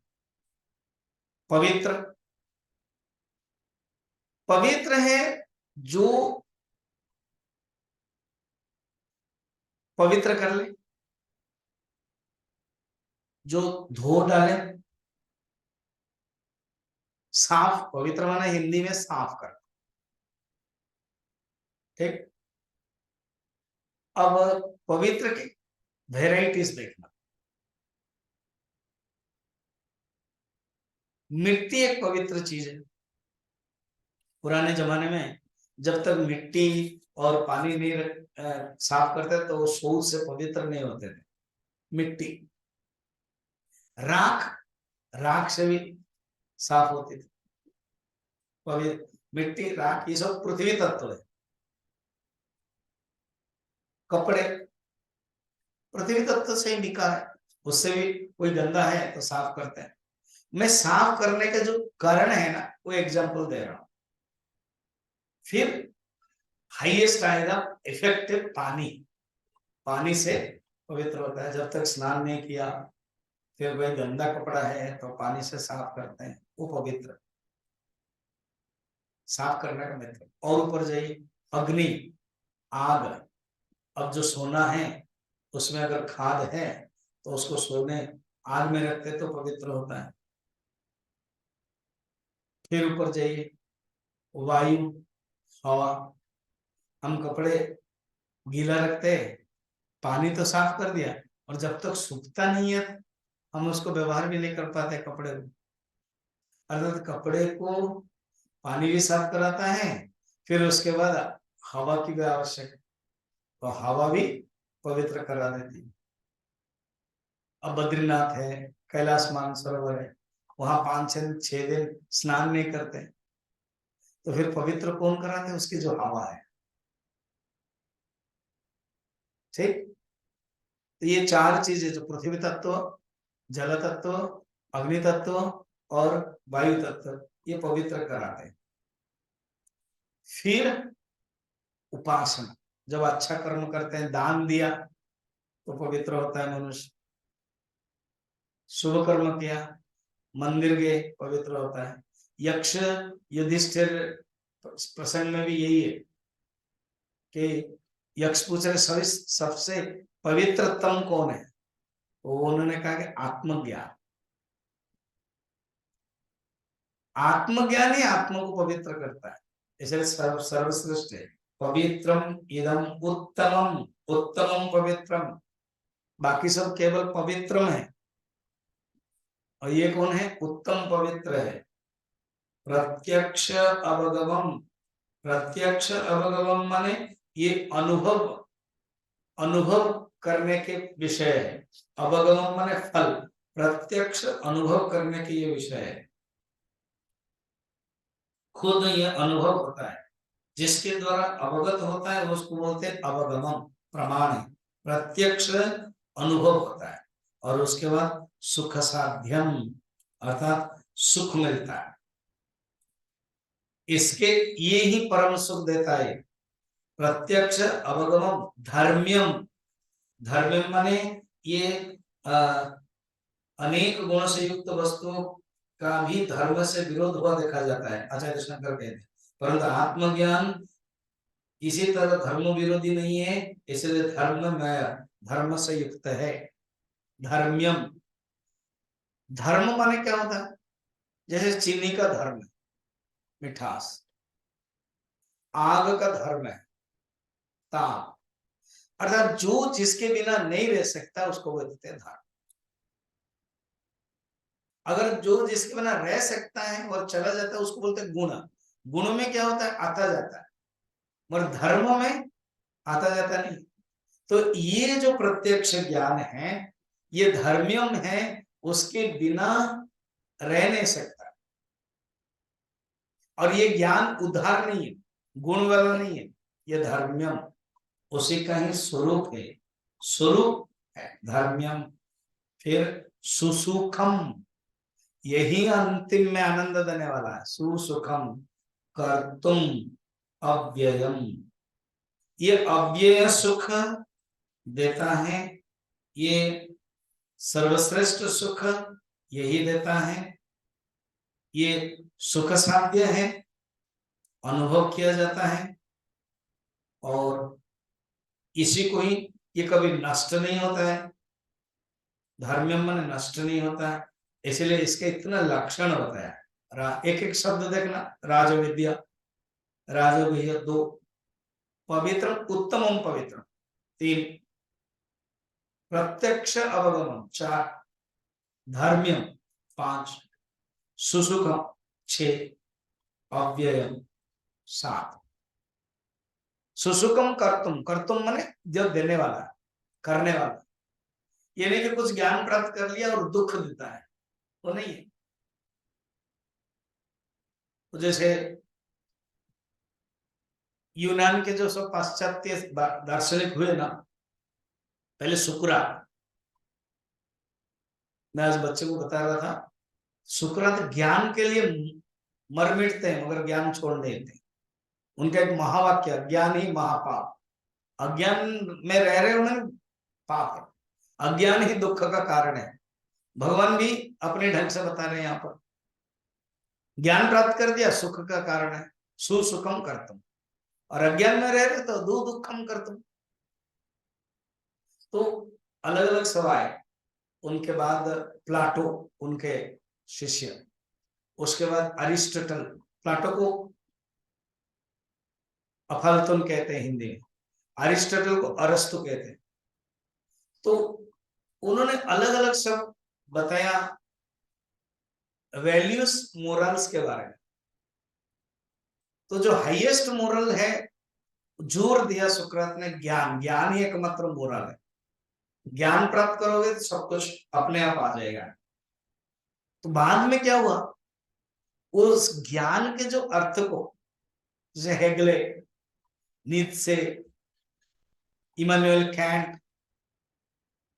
पवित्र, पवित्र है जो पवित्र कर ले, जो धो डाले, साफ। पवित्र माना हिंदी में साफ कर, ठीक। अब पवित्र की वेराइटीज देखना। मिट्टी एक पवित्र चीज है। पुराने जमाने में जब तक मिट्टी और पानी नहीं साफ करते तो शौच से पवित्र नहीं होते थे। मिट्टी, राख, राख से भी साफ होती थी। पवित्र मिट्टी, राख, ये सब पृथ्वी तत्व है। कपड़े पृथ्वी तत्व से ही निका है, उससे भी कोई गंदा है तो साफ करते हैं। मैं साफ करने का जो कारण है ना, वो एग्जांपल दे रहा हूं। फिर हाईएस्ट आएगा इफेक्टिव पानी। पानी से पवित्र होता है। जब तक स्नान नहीं किया, फिर वही गंदा कपड़ा है तो पानी से साफ करते हैं, वो पवित्र, साफ करने का मतलब। और ऊपर जाइए, अग्नि, आग। अब जो सोना है उसमें अगर खाद है तो उसको सोने आग में रखते तो पवित्र होता है। फिर ऊपर जाइए, वायु, हवा। हम कपड़े गीला रखते हैं, पानी तो साफ कर दिया, और जब तक सूखता नहीं है हम उसको व्यवहार भी नहीं कर पाते कपड़े को। अर्थात कपड़े को पानी भी साफ कराता है, फिर उसके बाद हवा की भी आवश्यक, तो हवा भी पवित्र करा देती है। अब बद्रीनाथ है, कैलाश मानसरोवर है, वहां 5-6 दिन स्नान नहीं करते, तो फिर पवित्र कौन कराते? उसकी जो हवा है, ठीक। तो ये 4 चीजें, जो पृथ्वी तत्व, जल तत्व, अग्नि तत्व और वायु तत्व, ये पवित्र कराते हैं। फिर उपासना, जब अच्छा कर्म करते हैं, दान दिया तो पवित्र होता है मनुष्य। शुभ कर्म किया, मंदिर गए, पवित्र होता है। यक्ष युधिष्ठिर प्रसंग में भी यही है कि यक्ष पूछ रहे सबसे पवित्रतम कौन है, तो उन्होंने कहा कि आत्मज्ञान। आत्मज्ञान ही आत्मा को पवित्र करता है, इसलिए सर्वश्रेष्ठ है। पवित्रम इदम उत्तमम, उत्तमम पवित्रम। बाकी सब केवल पवित्रम है, और ये कौन है? उत्तम पवित्र है। प्रत्यक्ष अवगमम, प्रत्यक्ष अवगमम माने ये अनुभव, अनुभव करने के विषय है। अवगमम माने फल, प्रत्यक्ष अनुभव करने के ये विषय है। खुद ये अनुभव होता है, जिसके द्वारा अवगत होता है उसको बोलते हैं अवगमम, प्रमाण है। प्रत्यक्ष अनुभव होता है, और उसके बाद सुख साध्यम, अर्थात सुख मिलता है। इसके ये ही परम सुख देता है। प्रत्यक्ष अवगमम धर्म्यम, धर्म्यम माने ये अनेक गुण से युक्त वस्तुओं का भी धर्म से विरोध हुआ देखा जाता है, आचार्य शंकर कहते हैं। परंतु आत्मज्ञान इसी तरह धर्म विरोधी नहीं है, इसलिए धर्ममय, धर्म से युक्त है। धर्म्यम, धर्म माने क्या होता है? जैसे चीनी का धर्म है मिठास, आग का धर्म है ताप। अर्थात जो जिसके बिना नहीं रह सकता उसको बोलते हैं धर्म। अगर जो जिसके बिना रह सकता है और चला जाता है उसको बोलते हैं गुण। गुण में क्या होता है? आता जाता है, मगर धर्म में आता जाता नहीं। तो ये जो प्रत्यक्ष ज्ञान है ये धर्म्यम है, उसके बिना रह नहीं सकता। और ये ज्ञान उद्धार नहीं है, गुण वाला नहीं है, ये धर्म्यम, उसी का ही स्वरूप है, स्वरूप है धर्म्यम। फिर सुसुखम, यही अंतिम में आनंद देने वाला है। सुसुखम कर्तुम अव्ययम, ये अव्यय सुख देता है, ये सर्वश्रेष्ठ सुख यही देता है, ये सुख साध्य है, अनुभव किया जाता है, और इसी को ही, ये कभी नष्ट नहीं होता है, धर्म मन नष्ट नहीं होता है, इसलिए इसके इतना लक्षण बताया। एक एक शब्द देखना, राज विद्या, राज विद्या 2, पवित्र उत्तमम पवित्र 3, प्रत्यक्ष अवगमन 4, धर्म्यम 5, सुसुखम 6, अव्ययम 7। सुसुखम कर्तुम, कर्तुम माने जो देने वाला, करने वाला, ये नहीं कि कुछ ज्ञान प्राप्त कर लिया और दुख देता है, वो नहीं है। तो जैसे यूनान के जो सब पाश्चात्य दार्शनिक हुए ना, पहले सुकरात, मैं आज बच्चे को बता रहा था, सुकरात ज्ञान के लिए मर मिटते हैं मगर ज्ञान छोड़ नहीं देते। उनका एक महावाक्य, ज्ञान ही महापाप, अज्ञान में रह रहे उन्हें पाप है, अज्ञान ही दुख का कारण है। भगवान भी अपने ढंग से बता रहे हैं यहाँ पर, ज्ञान प्राप्त कर दिया सुख का कारण है, सुसुखम करतुम, और अज्ञान में रह रहे तो दु दुखम करतुम। तो अलग अलग सवाए, उनके बाद प्लाटो उनके शिष्य, उसके बाद अरिस्टोटल, प्लाटो को अफलातून कहते हैं हिंदी में, अरिस्टोटल को अरस्तु कहते हैं। तो उन्होंने अलग अलग सब बताया वैल्यूज मोरल्स के बारे में। तो जो हाईएस्ट मोरल है, जोर दिया सुकरात ने, ज्ञान, ज्ञान ही एकमात्र मोरल है, ज्ञान प्राप्त करोगे तो सब कुछ अपने आप आ जाएगा। तो बाद में क्या हुआ, उस ज्ञान के जो अर्थ को, जैसे हेगले, नीत्शे, इमानुएल कैंट,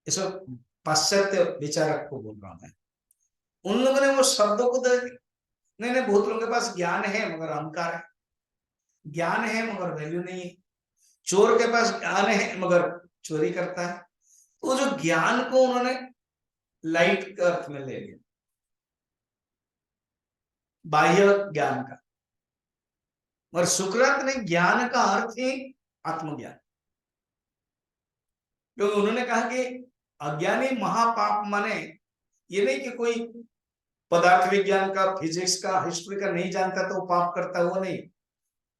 ये सब पाश्चात्य विचारक को बोल रहा हूं मैं, उन लोगों ने वो शब्दों को नहीं नहीं, बहुत लोगों के पास ज्ञान है मगर अहंकार है, ज्ञान है मगर वैल्यू नहीं है, चोर के पास ज्ञान है मगर चोरी करता है। तो जो ज्ञान को उन्होंने लाइट के अर्थ में ले लिया, बाह्य ज्ञान का, और सुकरात ने ज्ञान का अर्थ ही आत्मज्ञान, क्योंकि उन्होंने कहा कि अज्ञानी महापाप माने ये नहीं कि कोई पदार्थ विज्ञान का, फिजिक्स का, हिस्ट्री का नहीं जानता तो पाप करता, वो नहीं,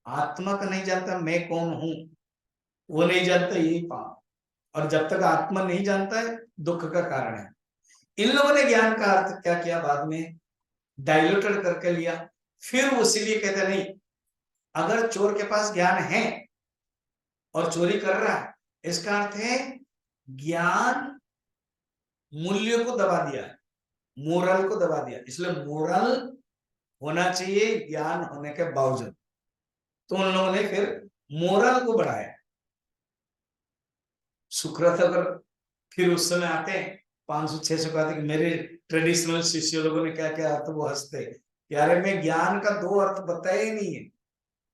आत्मा का नहीं जानता मैं कौन हूं, वो नहीं जानता, यही पाप। और जब तक आत्मा नहीं जानता है, दुख का कारण है। इन लोगों ने ज्ञान का अर्थ क्या किया, बाद में डाइल्यूटेड करके लिया, फिर उसीलिए कहते नहीं, अगर चोर के पास ज्ञान है और चोरी कर रहा है, इसका अर्थ है ज्ञान मूल्य को दबा दिया है, मोरल को दबा दिया, इसलिए मोरल होना चाहिए ज्ञान होने के बावजूद। तो उन लोगों ने फिर मोरल को बढ़ाया। सुकरात अगर फिर उस समय आते हैं 500-600 का, कि मेरे ट्रेडिशनल शिष्य लोगों ने क्या क्या अर्थ, वो हंसते यार, मैं ज्ञान का 2 अर्थ बताया ही नहीं है,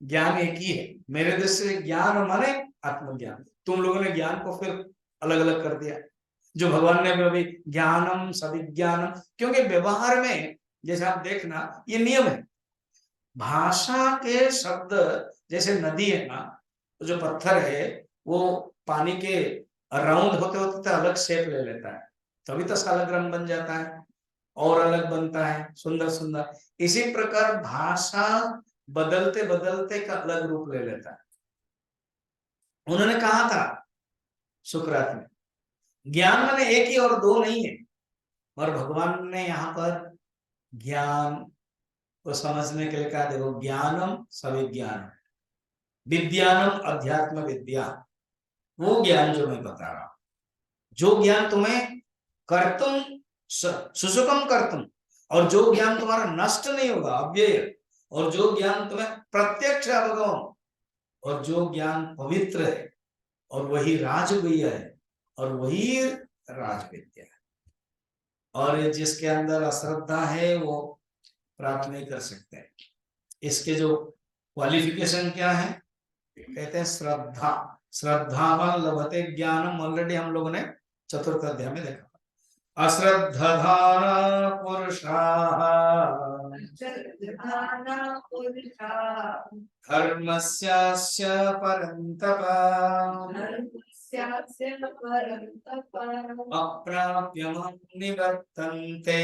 ज्ञान एक ही है मेरे दृष्टि से, ज्ञान माने आत्मज्ञान। तुम लोगों ने ज्ञान को फिर अलग अलग कर दिया, जो भगवान ने अभी ज्ञानम सविज्ञानम, क्योंकि व्यवहार में जैसे आप देखना, ये नियम है, भाषा के शब्द, जैसे नदी है ना, तो जो पत्थर है वो पानी के राउंड होते होते अलग शेप ले लेता है, तभी तो सालग्राम बन जाता है और अलग बनता है, सुंदर सुंदर। इसी प्रकार भाषा बदलते बदलते का अलग रूप ले लेता है। उन्होंने कहा था सुकरात ने, ज्ञान माने एक ही और 2 नहीं है, और भगवान ने यहाँ पर ज्ञान को समझने के लिए कहा, देखो ज्ञानम सविज्ञानम, विज्ञानम अध्यात्म विद्या, वो ज्ञान जो मैं बता रहा हूं, जो ज्ञान तुम्हें कर्तुम सुसुखम कर्तुम, और जो ज्ञान तुम्हारा नष्ट नहीं होगा, अव्यय, और जो ज्ञान तुम्हें प्रत्यक्ष अवगम, और जो ज्ञान पवित्र है, और वही राजगुह्य है, और वही राजविद्या है, और जिसके अंदर अश्रद्धा है वो प्राप्त नहीं कर सकते। इसके जो क्वालिफिकेशन क्या है, कहते हैं श्रद्धा, श्रद्धावान लभते ज्ञानम, ऑलरेडी हम लोगों ने चतुर्थ अध्याय में देखा। अश्रद्धाना पुरुषाः धर्मस्यास्य परन्तप अप्राप्य मां निवर्तन्ते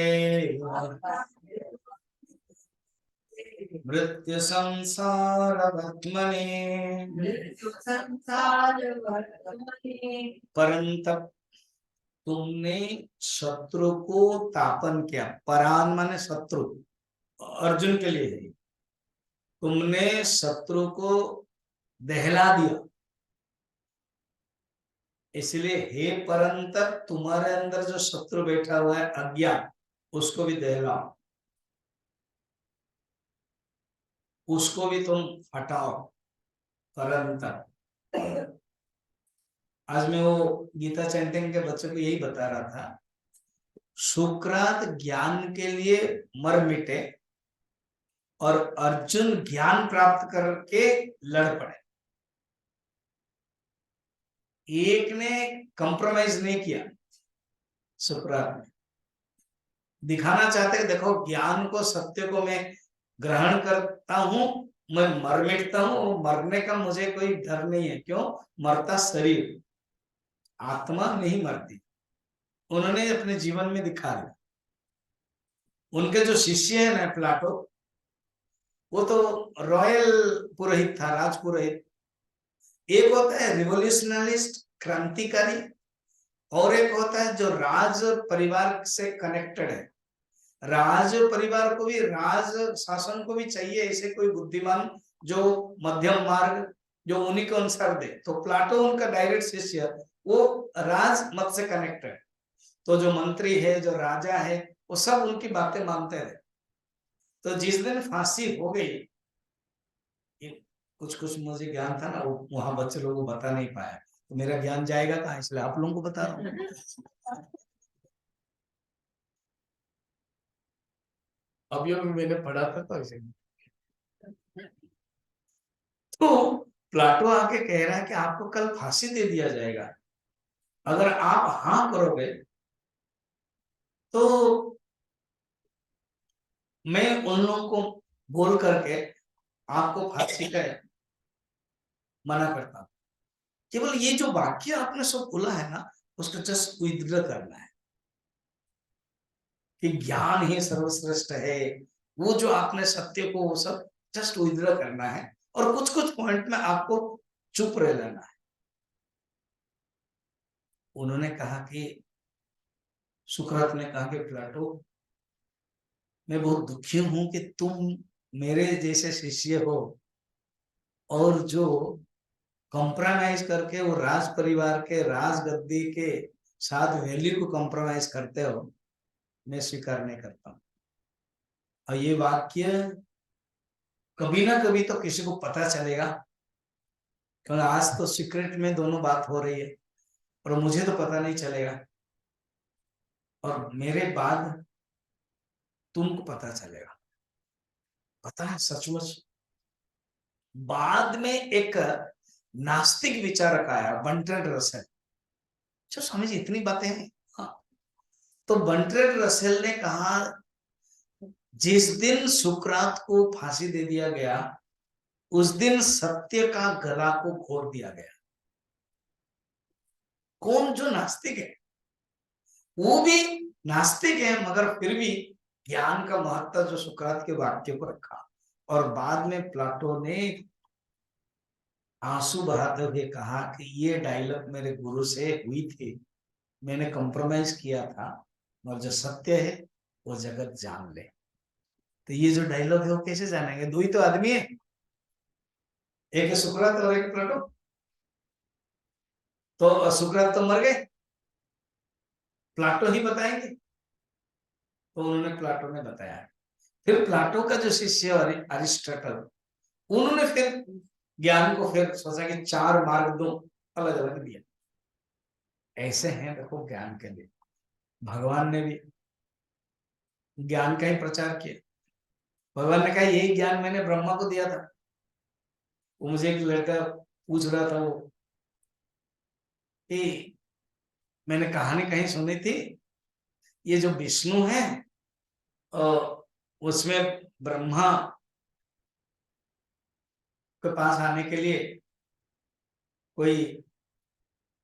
मृत्यु संसारवर्त्मनि। परंतप, तुमने शत्रु को तापन किया। परान माने शत्रु, अर्जुन के लिए है। तुमने शत्रु को दहला दिया, इसलिए हे परंतप, तुम्हारे अंदर जो शत्रु बैठा हुआ है अज्ञान, उसको भी दहलाओ, उसको भी तुम हटाओ। परंतप, आज मैं वो गीता चैंटिंग के बच्चों को यही बता रहा था, सुकरात ज्ञान के लिए मर मिटे और अर्जुन ज्ञान प्राप्त करके लड़ पड़े। एक ने कंप्रोमाइज नहीं किया, सुकरात ने दिखाना चाहते देखो ज्ञान को, सत्य को मैं ग्रहण करता हूं, मैं मर मिटता हूं, मरने का मुझे कोई डर नहीं है। क्यों? मरता शरीर, आत्मा नहीं मरती। उन्होंने अपने जीवन में दिखा दिया। उनके जो शिष्य है ना प्लाटो, वो तो रॉयल पुरोहित था, राज पुरोहित। एक होता है रिवोल्यूशनलिस्ट, क्रांतिकारी, और एक होता है जो राज परिवार से कनेक्टेड है। राज परिवार को भी, राज शासन को भी चाहिए ऐसे कोई बुद्धिमान जो मध्यम मार्ग, जो उन्हीं के अनुसार दे। तो प्लाटो उनका डायरेक्ट शिष्य, वो राज मत से कनेक्टेड। तो जो मंत्री है, जो राजा है, वो सब उनकी बातें मानते रहे। तो जिस दिन फांसी हो गई, कुछ कुछ मुझे ज्ञान था ना, वो वहां बच्चे लोगों को बता नहीं पाया, तो मेरा ज्ञान जाएगा कहाँ, इसलिए आप लोगों को बता रहा हूँ। अभी अभी मैंने पढ़ा था तो इसे, तो प्लाटो आके कह रहा है कि आपको कल फांसी दे दिया जाएगा, अगर आप हाँ करोगे तो मैं उन लोगों को बोल करके आपको फांसी का मना करता हूं। केवल ये जो वाक्य आपने सब बोला है ना, उसको जस्ट विथड्रॉ करना है कि ज्ञान ही सर्वश्रेष्ठ है। वो जो आपने सत्य को, वो सब जस्ट विथड्रॉ करना है, और कुछ कुछ पॉइंट में आपको चुप रह लेना है। उन्होंने कहा कि, सुकरात ने कहा कि प्लाटो, मैं बहुत दुखी हूं कि तुम मेरे जैसे शिष्य हो, और जो कॉम्प्रोमाइज करके वो राज परिवार के, राज गद्दी के साथ वैल्यू को कॉम्प्रोमाइज करते हो, मैं स्वीकार नहीं करता हूं। और ये वाक्य कभी ना कभी तो किसी को पता चलेगा, क्योंकि आज तो सीक्रेट में दोनों बात हो रही है, और मुझे तो पता नहीं चलेगा, और मेरे बाद तुमको पता चलेगा। पता है सचमुच बाद में एक नास्तिक विचारक आया, बर्ट्रैंड रसेल। जो समझ इतनी बातें हैं। हाँ, तो बर्ट्रैंड रसेल ने कहा, जिस दिन सुकरात को फांसी दे दिया गया, उस दिन सत्य का गला को घोट दिया गया। कौन? जो नास्तिक है, वो भी नास्तिक है, मगर फिर भी ज्ञान का महत्व जो सुकरात के वाक्य को रखा। और बाद में प्लाटो ने आंसू बहाते हुए कहा कि ये डायलॉग मेरे गुरु से हुई थी, मैंने कॉम्प्रोमाइज किया था, और जो सत्य है वो जगत जान ले। तो ये जो डायलॉग है वो कैसे जानेंगे? दो ही तो आदमी है, एक है सुकरात और एक प्लाटो। तो सुकरात तो मर गए, प्लाटो ही बताएंगे। तो उन्होंने, प्लाटो ने बताया। फिर प्लाटो का जो शिष्य अरिस्टोटल, उन्होंने फिर ज्ञान को फिर सोचा कि चार मार्ग दो, अलग अलग दिया। ऐसे हैं देखो ज्ञान के लिए। भगवान ने भी ज्ञान का ही प्रचार किया। भगवान ने कहा यही ज्ञान मैंने ब्रह्मा को दिया था। वो मुझे एक लड़का पूछ रहा था, वो कि मैंने कहानी कहीं सुनी थी, ये जो विष्णु है उसमें ब्रह्मा के पास आने के लिए कोई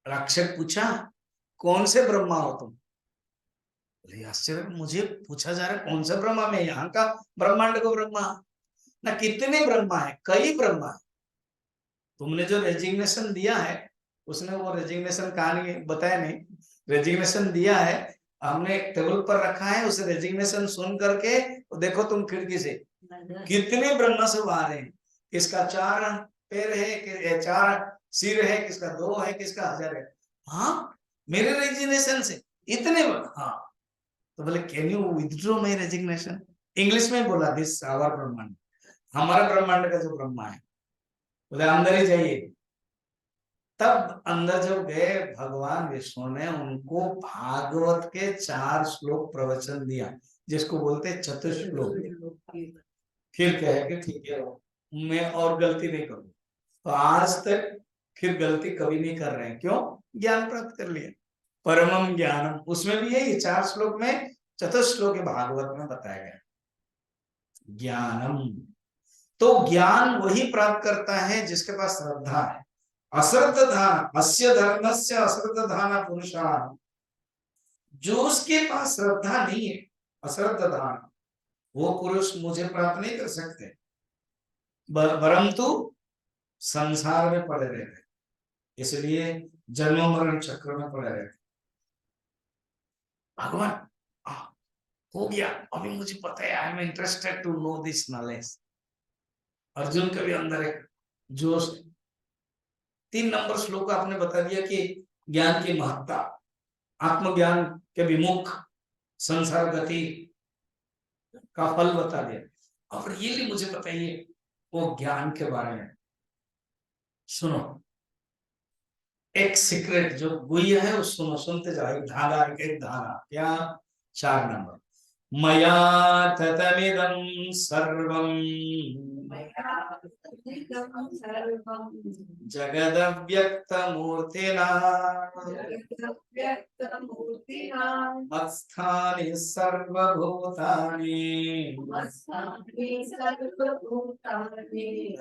रक्षक पूछा, कौन से ब्रह्मा हो तुम? बोले आश्चर्य, मुझे पूछा जा रहा है कौन सा ब्रह्मा? मैं यहाँ का ब्रह्मांड को ब्रह्मा ना, कितने ब्रह्मा है, कई ब्रह्मा है। तुमने जो रेजिग्नेशन दिया है, उसने वो रेजिग्नेशन कहानी बताया नहीं, रेजिग्नेशन दिया है, हमने टेबल पर रखा है, उसे रेजिग्नेशन सुन करके देखो तुम खिड़की से कितने ब्रह्मा सब आ रहे हैं। किसका 4 पैर है, चार सिर है, किसका 2 है, किसका 1000 है। हाँ, मेरे रेजिग्नेशन से इतने हाँ। तो बोले can you withdraw my resignation? English में बोला, दिस आवर ब्रह्मांड, हमारा ब्रह्मांड का जो ब्रह्मा है। बोले अंदर ही जाइए। तब अंदर जब गए, भगवान विष्णु ने उनको भागवत के 4 श्लोक प्रवचन दिया, जिसको बोलते हैं चतुश्लोक। फिर कहे कि ठीक है, मैं और गलती नहीं करूँ। तो आज तक फिर गलती कभी नहीं कर रहे हैं। क्यों? ज्ञान प्राप्त कर लिया, परमम ज्ञानम। उसमें भी यही 4 श्लोक में, चतुश्लोक भागवत में बताया गया ज्ञानम। तो ज्ञान वही प्राप्त करता है जिसके पास श्रद्धा है। अश्रद्धान अस्य धर्मस्य अश्रद्धान पुरुषाः, जो उसके पास श्रद्धा नहीं है, अश्रद्धान, वो पुरुष मुझे प्राप्त नहीं कर सकते, परंतु संसार में पड़े रहते, इसलिए जन्म मरण चक्र में पड़े रहते। भगवान हो गया, अभी मुझे पता है, I am interested to know this knowledge. Arjun के भी अंदर एक जोश। 3 नंबर श्लोक आपने बता दिया कि ज्ञान की महत्ता, आत्मज्ञान के विमुख संसार गति का फल बता दिया। और ये भी मुझे बताइए वो ज्ञान के बारे में। सुनो, एक सीक्रेट जो गुह्य है, वो सुनो, सुनते जाओ, एक धागा, एक धागा, क्या? 4 नंबर। मया ततमिदं सर्वं जगदव्यक्तमूर्तिना मत्स्थानि सर्वभूतानि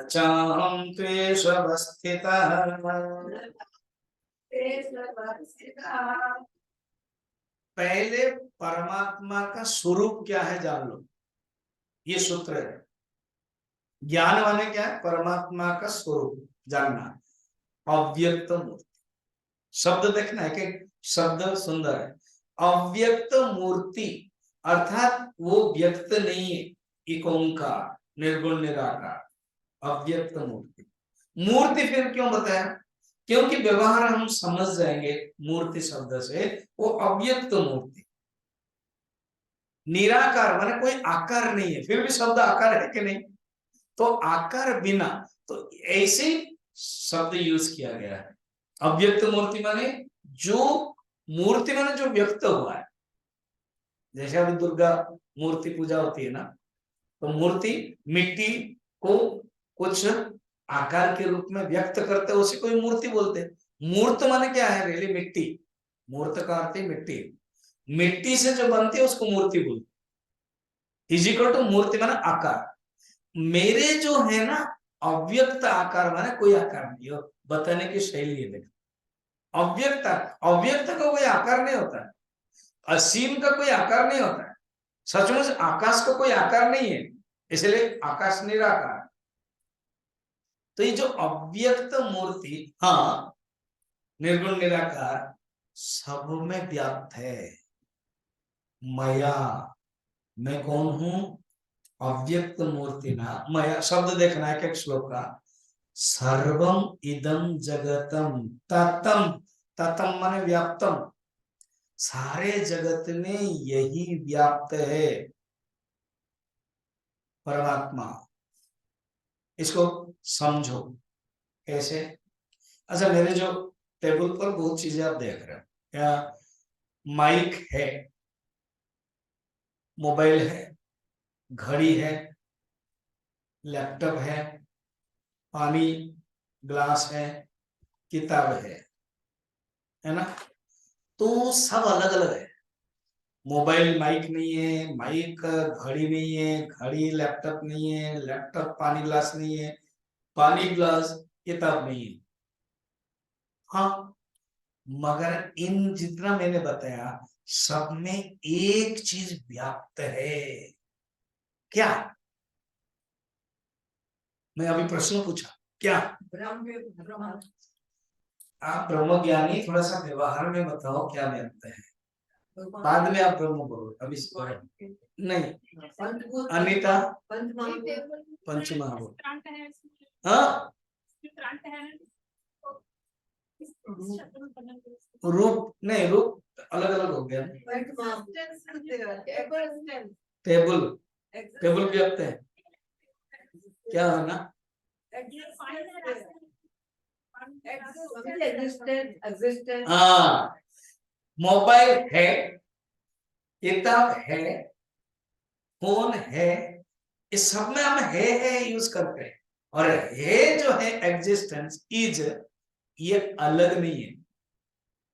चाहं त्वेष्वस्थितः। पहले परमात्मा का स्वरूप क्या है जान लो, ये सूत्र है। ज्ञान माने क्या है? परमात्मा का स्वरूप जानना। अव्यक्त मूर्ति, शब्द देखना है कि शब्द सुंदर है। अव्यक्त मूर्ति अर्थात वो व्यक्त नहीं है, एक ओंकार, निर्गुण निराकार, अव्यक्त मूर्ति। मूर्ति फिर क्यों बताया? क्योंकि व्यवहार हम समझ जाएंगे मूर्ति शब्द से, वो अव्यक्त मूर्ति। निराकार माने कोई आकार नहीं है, फिर भी शब्द आकार है कि नहीं? तो आकार बिना, तो ऐसे शब्द यूज किया गया है। अव्यक्त मूर्ति माने जो, मूर्ति माने जो व्यक्त हुआ है। जैसे अभी दुर्गा मूर्ति पूजा होती है ना, तो मूर्ति मिट्टी को कुछ आकार के रूप में व्यक्त करते, उसे कोई मूर्ति बोलते हैं। मूर्त माने क्या है? रियली मिट्टी, मूर्त का अर्थ है मिट्टी, मिट्टी से जो बनती है उसको मूर्ति बोलते। इज इक्वल टू मूर्ति माने आकार। मेरे जो है ना अव्यक्त आकार माने कोई आकार नहीं हो, बताने की शैली है। देखो, अव्यक्त, अव्यक्त का कोई आकार नहीं होता है, असीम का कोई आकार नहीं होता है, सचमुच आकाश का कोई आकार नहीं है, इसलिए आकाश निराकार। तो ये जो अव्यक्त मूर्ति, हाँ, निर्गुण निराकार, सब में व्याप्त है। मया, मैं कौन हूं? अव्यक्त मूर्ति ना मया। शब्द देखना है एक श्लोक का। सर्वम इदम जगतम ततम, ततम माने व्याप्तम, सारे जगत में यही व्याप्त है परमात्मा। इसको समझो कैसे? अच्छा, मेरे जो टेबल पर बहुत चीजें आप देख रहे हो, क्या? माइक है, मोबाइल है, घड़ी है, लैपटॉप है, पानी ग्लास है, किताब है। है ना। तो सब अलग अलग है। मोबाइल माइक नहीं है, माइक घड़ी नहीं है, घड़ी लैपटॉप नहीं है, लैपटॉप पानी ग्लास नहीं है, पानी ग्लास किताब नहीं है। हाँ, मगर इन जितना मैंने बताया सब में एक चीज व्याप्त है। क्या? मैं अभी प्रश्न पूछा, क्या? ब्रह्म। आप ब्रह्म ज्ञानी, थोड़ा सा व्यवहार में बताओ क्या व्याप्त है। बाद में आप ब्रह्म बोलो, अभी नहीं। अनीता, पंचमहाभूत। हाँ, रूप नहीं, रूप अलग अलग हो गया। टेबल, टेबल व्याप्त है। क्या है ना? हाँ, मोबाइल है, किताब है, फोन है, इस सब में हम है यूज करते हैं। और है जो है एग्जिस्टेंस इज, ये अलग नहीं है।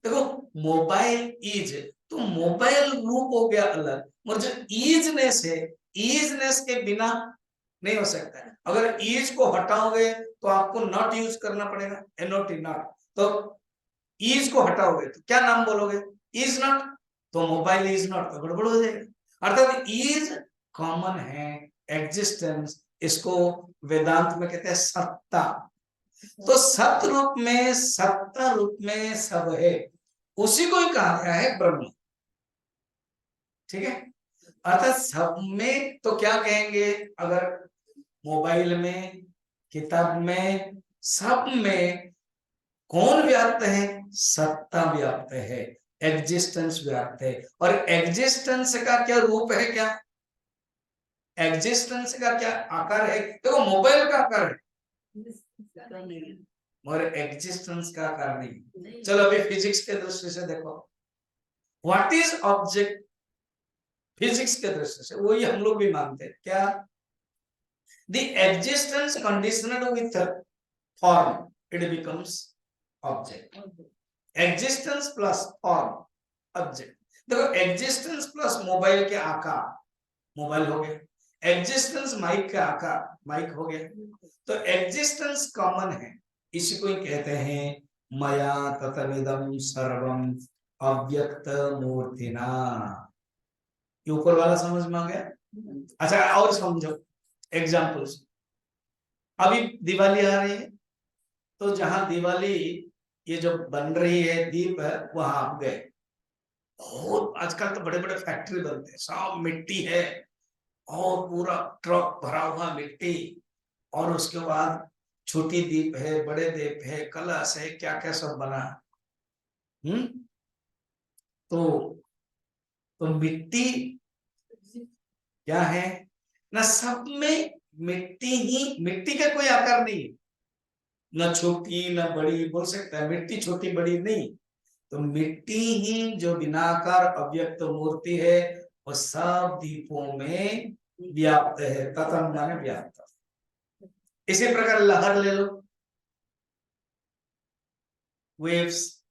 देखो, मोबाइल इज, तो मोबाइल रूप हो गया अलग, और जो इजनेस है, इजनेस के बिना नहीं हो सकता है। अगर इज को हटाओगे तो आपको नॉट यूज करना पड़ेगा, एनओटी नॉट। तो इज को हटाओगे तो क्या नाम बोलोगे? Is not. तो मोबाइल इज नॉट तो गड़बड़ हो जाएगा। अर्थात इज कॉमन है, एग्जिस्टेंस, इसको वेदांत में कहते हैं सत्ता। तो सत रूप में, सत्ता रूप में सब है, उसी को ही कहा गया है ब्रह्म। ठीक है, अर्थात सब में तो क्या कहेंगे, अगर मोबाइल में, किताब में, सब में कौन व्याप्त है? सत्ता व्याप्त है, एग्जिस्टेंस व्याप्त है। और एग्जिस्टेंस का क्या रूप है? क्या एग्जिस्टेंस का क्या आकार है? देखो, मोबाइल का आकार है और एग्जिस्टेंस का आकार नहीं। चलो अभी फिजिक्स के दृष्टि से देखो, व्हाट इज ऑब्जेक्ट? फिजिक्स के दृष्टि से वही हम लोग भी मानते हैं। क्या? The existence conditioned with form, it becomes object. Existence plus form, object. देखो, एग्जिस्टेंस प्लस मोबाइल के आकार, मोबाइल हो गया। एग्जिस्टेंस माइक का आकार, माइक हो गया। तो एग्जिस्टेंस कॉमन है, इसी को ही कहते हैं मया ततविदम सर्वम अव्यक्त मूर्तिना। ये ऊपर वाला समझ में आ गया? अच्छा, और समझो एग्जांपल्स। अभी दिवाली आ रही है, तो जहां दिवाली ये जो बन रही है दीप है, वहां आप गए। बहुत आजकल तो बड़े बड़े फैक्ट्री बनते हैं, सब मिट्टी है और पूरा ट्रक भरा हुआ मिट्टी, और उसके बाद छोटी दीप है, बड़े दीप है, कलश है, क्या क्या सब बना। हम्म। तो मिट्टी क्या है ना, सब में मिट्टी ही, मिट्टी का कोई आकार नहीं है, न छोटी न बड़ी। बोल सकता है मिट्टी छोटी बड़ी नहीं, तो मिट्टी ही जो बिनाकार अव्यक्त मूर्ति है, वो सब दीपों में व्याप्त है। ततम माने व्याप्त। इसी प्रकार लहर ले लो, वेव्स,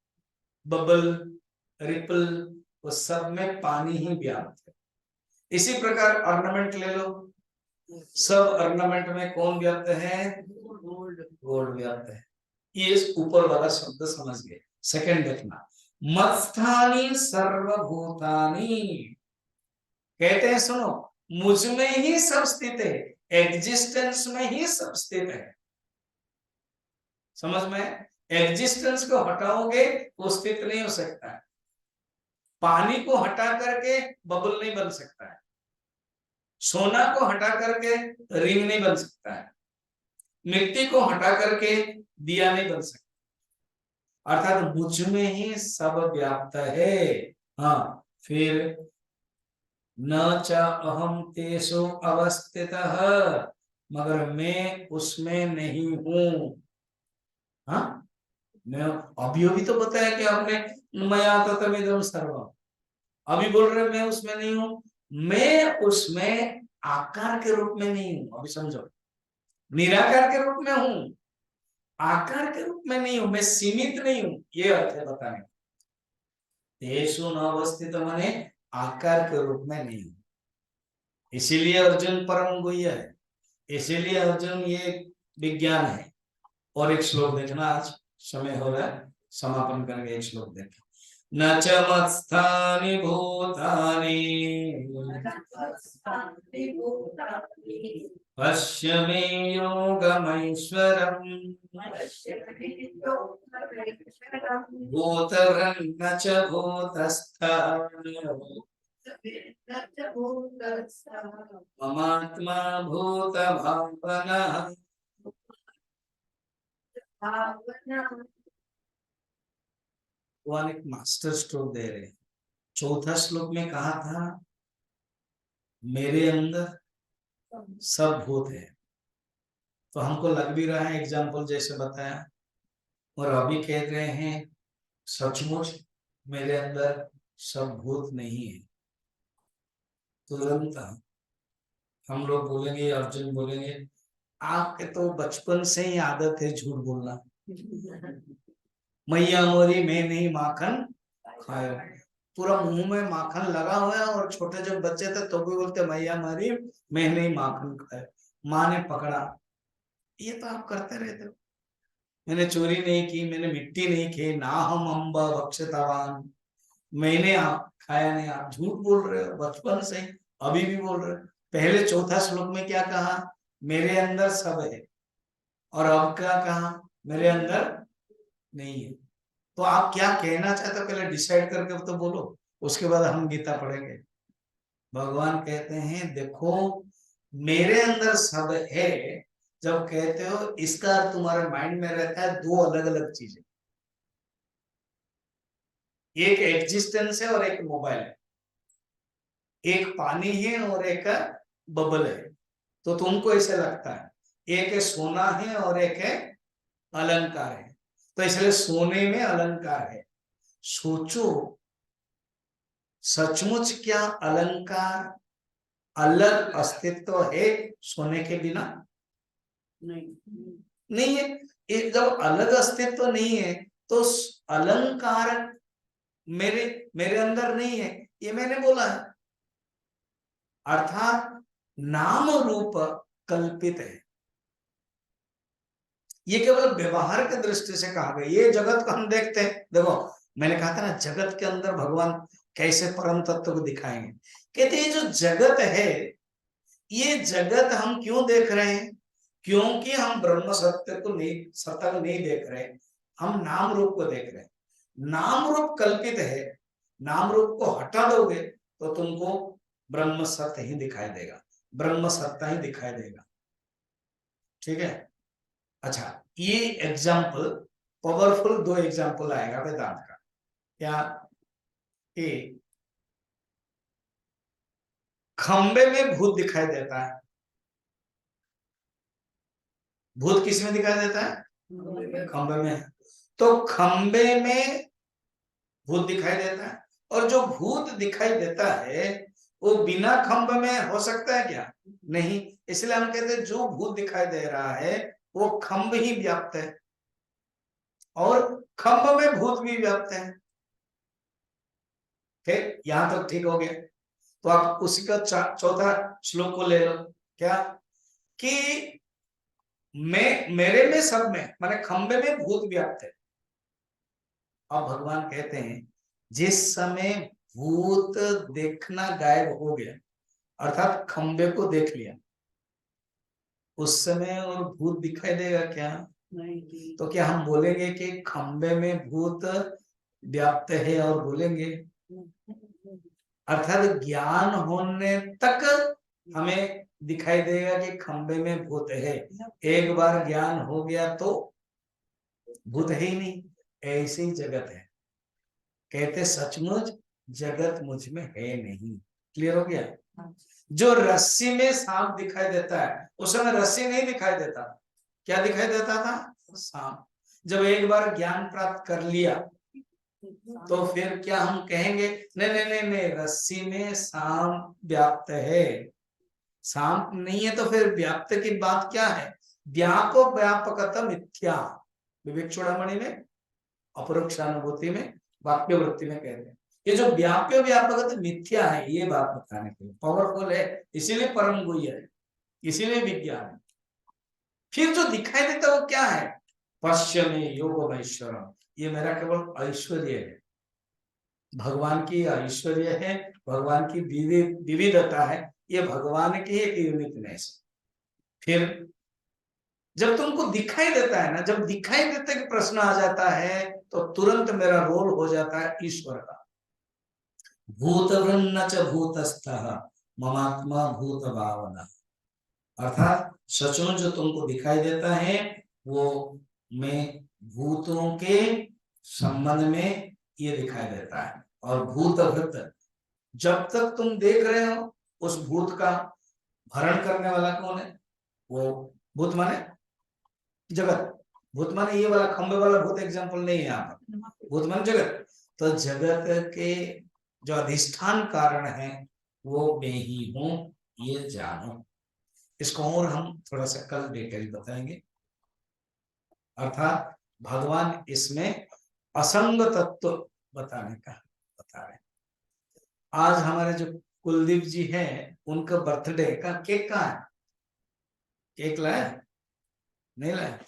बबल, रिपल, वो सब में पानी ही व्याप्त है। इसी प्रकार ऑर्नामेंट ले लो, सब ऑर्नामेंट में कौन व्याप्त है? गोल्ड व्याप्त है। ये इस ऊपर वाला शब्द समझ गए। सेकंड देखना, मत्स्थानी सर्वभूतानि, कहते हैं सुनो, मुझ में ही सब स्थित है, एग्जिस्टेंस में ही सब स्थित है। समझ में? एग्जिस्टेंस को हटाओगे वो स्थित नहीं हो सकता है। पानी को हटा करके बबल नहीं बन सकता है, सोना को हटा करके रिंग नहीं बन सकता है, मिट्टी को हटा करके दिया नहीं बन सकता। अर्थात मुझ में ही सब व्याप्त है। हाँ, फिर न च अहम तेषु अवस्थितः, मगर मैं उसमें नहीं हूं। हाँ, मैं अभी तो बताया कि आपने मया ततमिदं सर्वम, अभी बोल रहे मैं उसमें नहीं हूं। मैं उसमें आकार के रूप में नहीं हूं, अभी समझो, निराकार के रूप में हूं, आकार के रूप में नहीं हूं, मैं सीमित नहीं हूं, ये अर्थ है बताने। तेषु न अवस्थित माने आकार के रूप में नहीं। इसीलिए अर्जुन परम गुह्य है, इसीलिए अर्जुन ये विज्ञान है। और एक श्लोक देखना, आज समय हो रहा है, समापन करेंगे। एक श्लोक देखें। न च मत्स्थानि भूतानि पश्य मे योगमैश्वरम् भूतभृन्न च भूतस्थः ममात्मा भूतभावनः। भगवान एक मास्टर स्ट्रोक दे रहे हैं। चौथा श्लोक में कहा था मेरे अंदर सब भूत है, तो हमको लग भी रहा है एग्जाम्पल जैसे बताया, और अभी कह रहे हैं सचमुच मेरे अंदर सब भूत नहीं है। तुरंत हम लोग बोलेंगे, अर्जुन बोलेंगे, आपके तो बचपन से ही आदत है झूठ बोलना। मैया मोरी मैं नहीं माखन खायो, पूरा मुंह में माखन लगा हुआ है, और छोटे जब बच्चे थे तो भी बोलते मैया मोरी मैं नहीं माखन खायो, माँ ने पकड़ा। ये तो आप करते रहते हो। मैंने चोरी नहीं की, मैंने मिट्टी नहीं खाई, ना हम अम्बा भक्षितवान, मैंने आप खाया नहीं। आप झूठ बोल रहे हो बचपन से, अभी भी बोल रहे हो। पहले चौथा श्लोक में क्या कहा? मेरे अंदर सब है। और अब क्या कहा? मेरे अंदर नहीं है। तो आप क्या कहना चाहते हो पहले डिसाइड करके तो बोलो, उसके बाद हम गीता पढ़ेंगे। भगवान कहते हैं देखो मेरे अंदर सब है, जब कहते हो इसका अर्थ तुम्हारे माइंड में रहता है दो अलग अलग चीजें, एक एग्जिस्टेंस है और एक मोबाइल है, एक पानी है और एक बबल है। तो तुमको ऐसे लगता है एक है सोना है और एक है अलंकार है, तो इसलिए सोने में अलंकार है। सोचो सचमुच क्या अलंकार अलग अस्तित्व है सोने के बिना? नहीं है। एक जब अलग अस्तित्व नहीं है तो अलंकार मेरे मेरे अंदर नहीं है, ये मैंने बोला है। अर्थात नाम रूप कल्पित है। ये केवल व्यवहार की दृष्टि से कहा गया। ये जगत को हम देखते हैं, देखो मैंने कहा था ना जगत के अंदर भगवान कैसे परम तत्व को दिखाएंगे। कहते हैं जो जगत है, ये जगत हम क्यों देख रहे हैं? क्योंकि हम ब्रह्म सत्य को नहीं, सत्ता को नहीं देख रहे, हम नाम रूप को देख रहे हैं। नाम रूप कल्पित है, नाम रूप को हटा दोगे तो तुमको ब्रह्म सत्य ही दिखाई देगा, ब्रह्म सत्ता ही दिखाई देगा। ठीक है। अच्छा, ये एग्जाम्पल पावरफुल दो एग्जाम्पल आएगा वेदांत का। क्या? कि खंबे में भूत दिखाई देता है। भूत किस में दिखाई देता है? खंबे में। तो खंबे में भूत दिखाई देता है, और जो भूत दिखाई देता है वो बिना खंभ में हो सकता है क्या? नहीं। इसलिए हम कहते हैं जो भूत दिखाई दे रहा है वो खंभ ही व्याप्त है, और खंभ में भूत भी व्याप्त है। ठीक, यहां तक ठीक हो गया। तो आप उसी का चौथा श्लोक को ले लो। क्या? कि मैं मेरे में सब में माने खंबे में भूत व्याप्त है। अब भगवान कहते हैं जिस समय भूत देखना गायब हो गया, अर्थात खंबे को देख लिया, उस समय और भूत दिखाई देगा क्या? नहीं। तो क्या हम बोलेंगे कि खंबे में भूत व्याप्त है और बोलेंगे? अर्थात ज्ञान होने तक हमें दिखाई देगा कि खंबे में भूत है, एक बार ज्ञान हो गया तो भूत है ही नहीं। ऐसी जगत है। कहते सचमुच जगत मुझ में है नहीं। क्लियर हो गया? जो रस्सी में सांप दिखाई देता है उस समय रस्सी नहीं दिखाई देता, क्या दिखाई देता था? सांप। जब एक बार ज्ञान प्राप्त कर लिया तो फिर क्या हम कहेंगे नहीं नहीं नहीं नहीं रस्सी में सांप व्याप्त है? सांप नहीं है तो फिर व्याप्त की बात क्या है? व्यापक व्यापकता मिथ्या, विवेक चूड़ामणि में अपरोक्षानुभूति में वाक्य वृत्ति में कहते हैं ये जो व्याप्य व्यापक मिथ्या है, ये बात बताने के लिए पावरफुल है, इसीलिए परम गुह्य है, इसीलिए विज्ञान है। फिर जो दिखाई देता है वो क्या है? पश्य में योग ऐश्वर्य, ये मेरा केवल ऐश्वर्य है, भगवान की ऐश्वर्य है, भगवान की विविधता है, ये भगवान की एक यूनिकनेस। फिर जब तुमको दिखाई देता है ना, जब दिखाई देते कि प्रश्न आ जाता है, तो तुरंत मेरा रोल हो जाता है ईश्वर का। भूतवृन्न च भूतस्थः ममात्मा भूत भावना, अर्थात सचमुच जो तुमको दिखाई देता है वो मैं भूतों के संबंध में ये दिखाई देता है। और भूतभृत, जब तक तुम देख रहे हो उस भूत का भरण करने वाला कौन है? वो भूत माने जगत, भूत माने ये वाला खंबे वाला भूत एग्जाम्पल नहीं है यहाँ पर, भूत माने जगत। तो जगत के जो अधिष्ठान कारण है वो मैं ही हूं, ये जानो। इसको और हम थोड़ा सा कल डिटेल बताएंगे। अर्थात भगवान इसमें असंग तत्व बताने का बता रहे हैं। आज हमारे जो कुलदीप जी हैं, उनका बर्थडे का केक कहाँ है? केक लाया? नहीं लाया?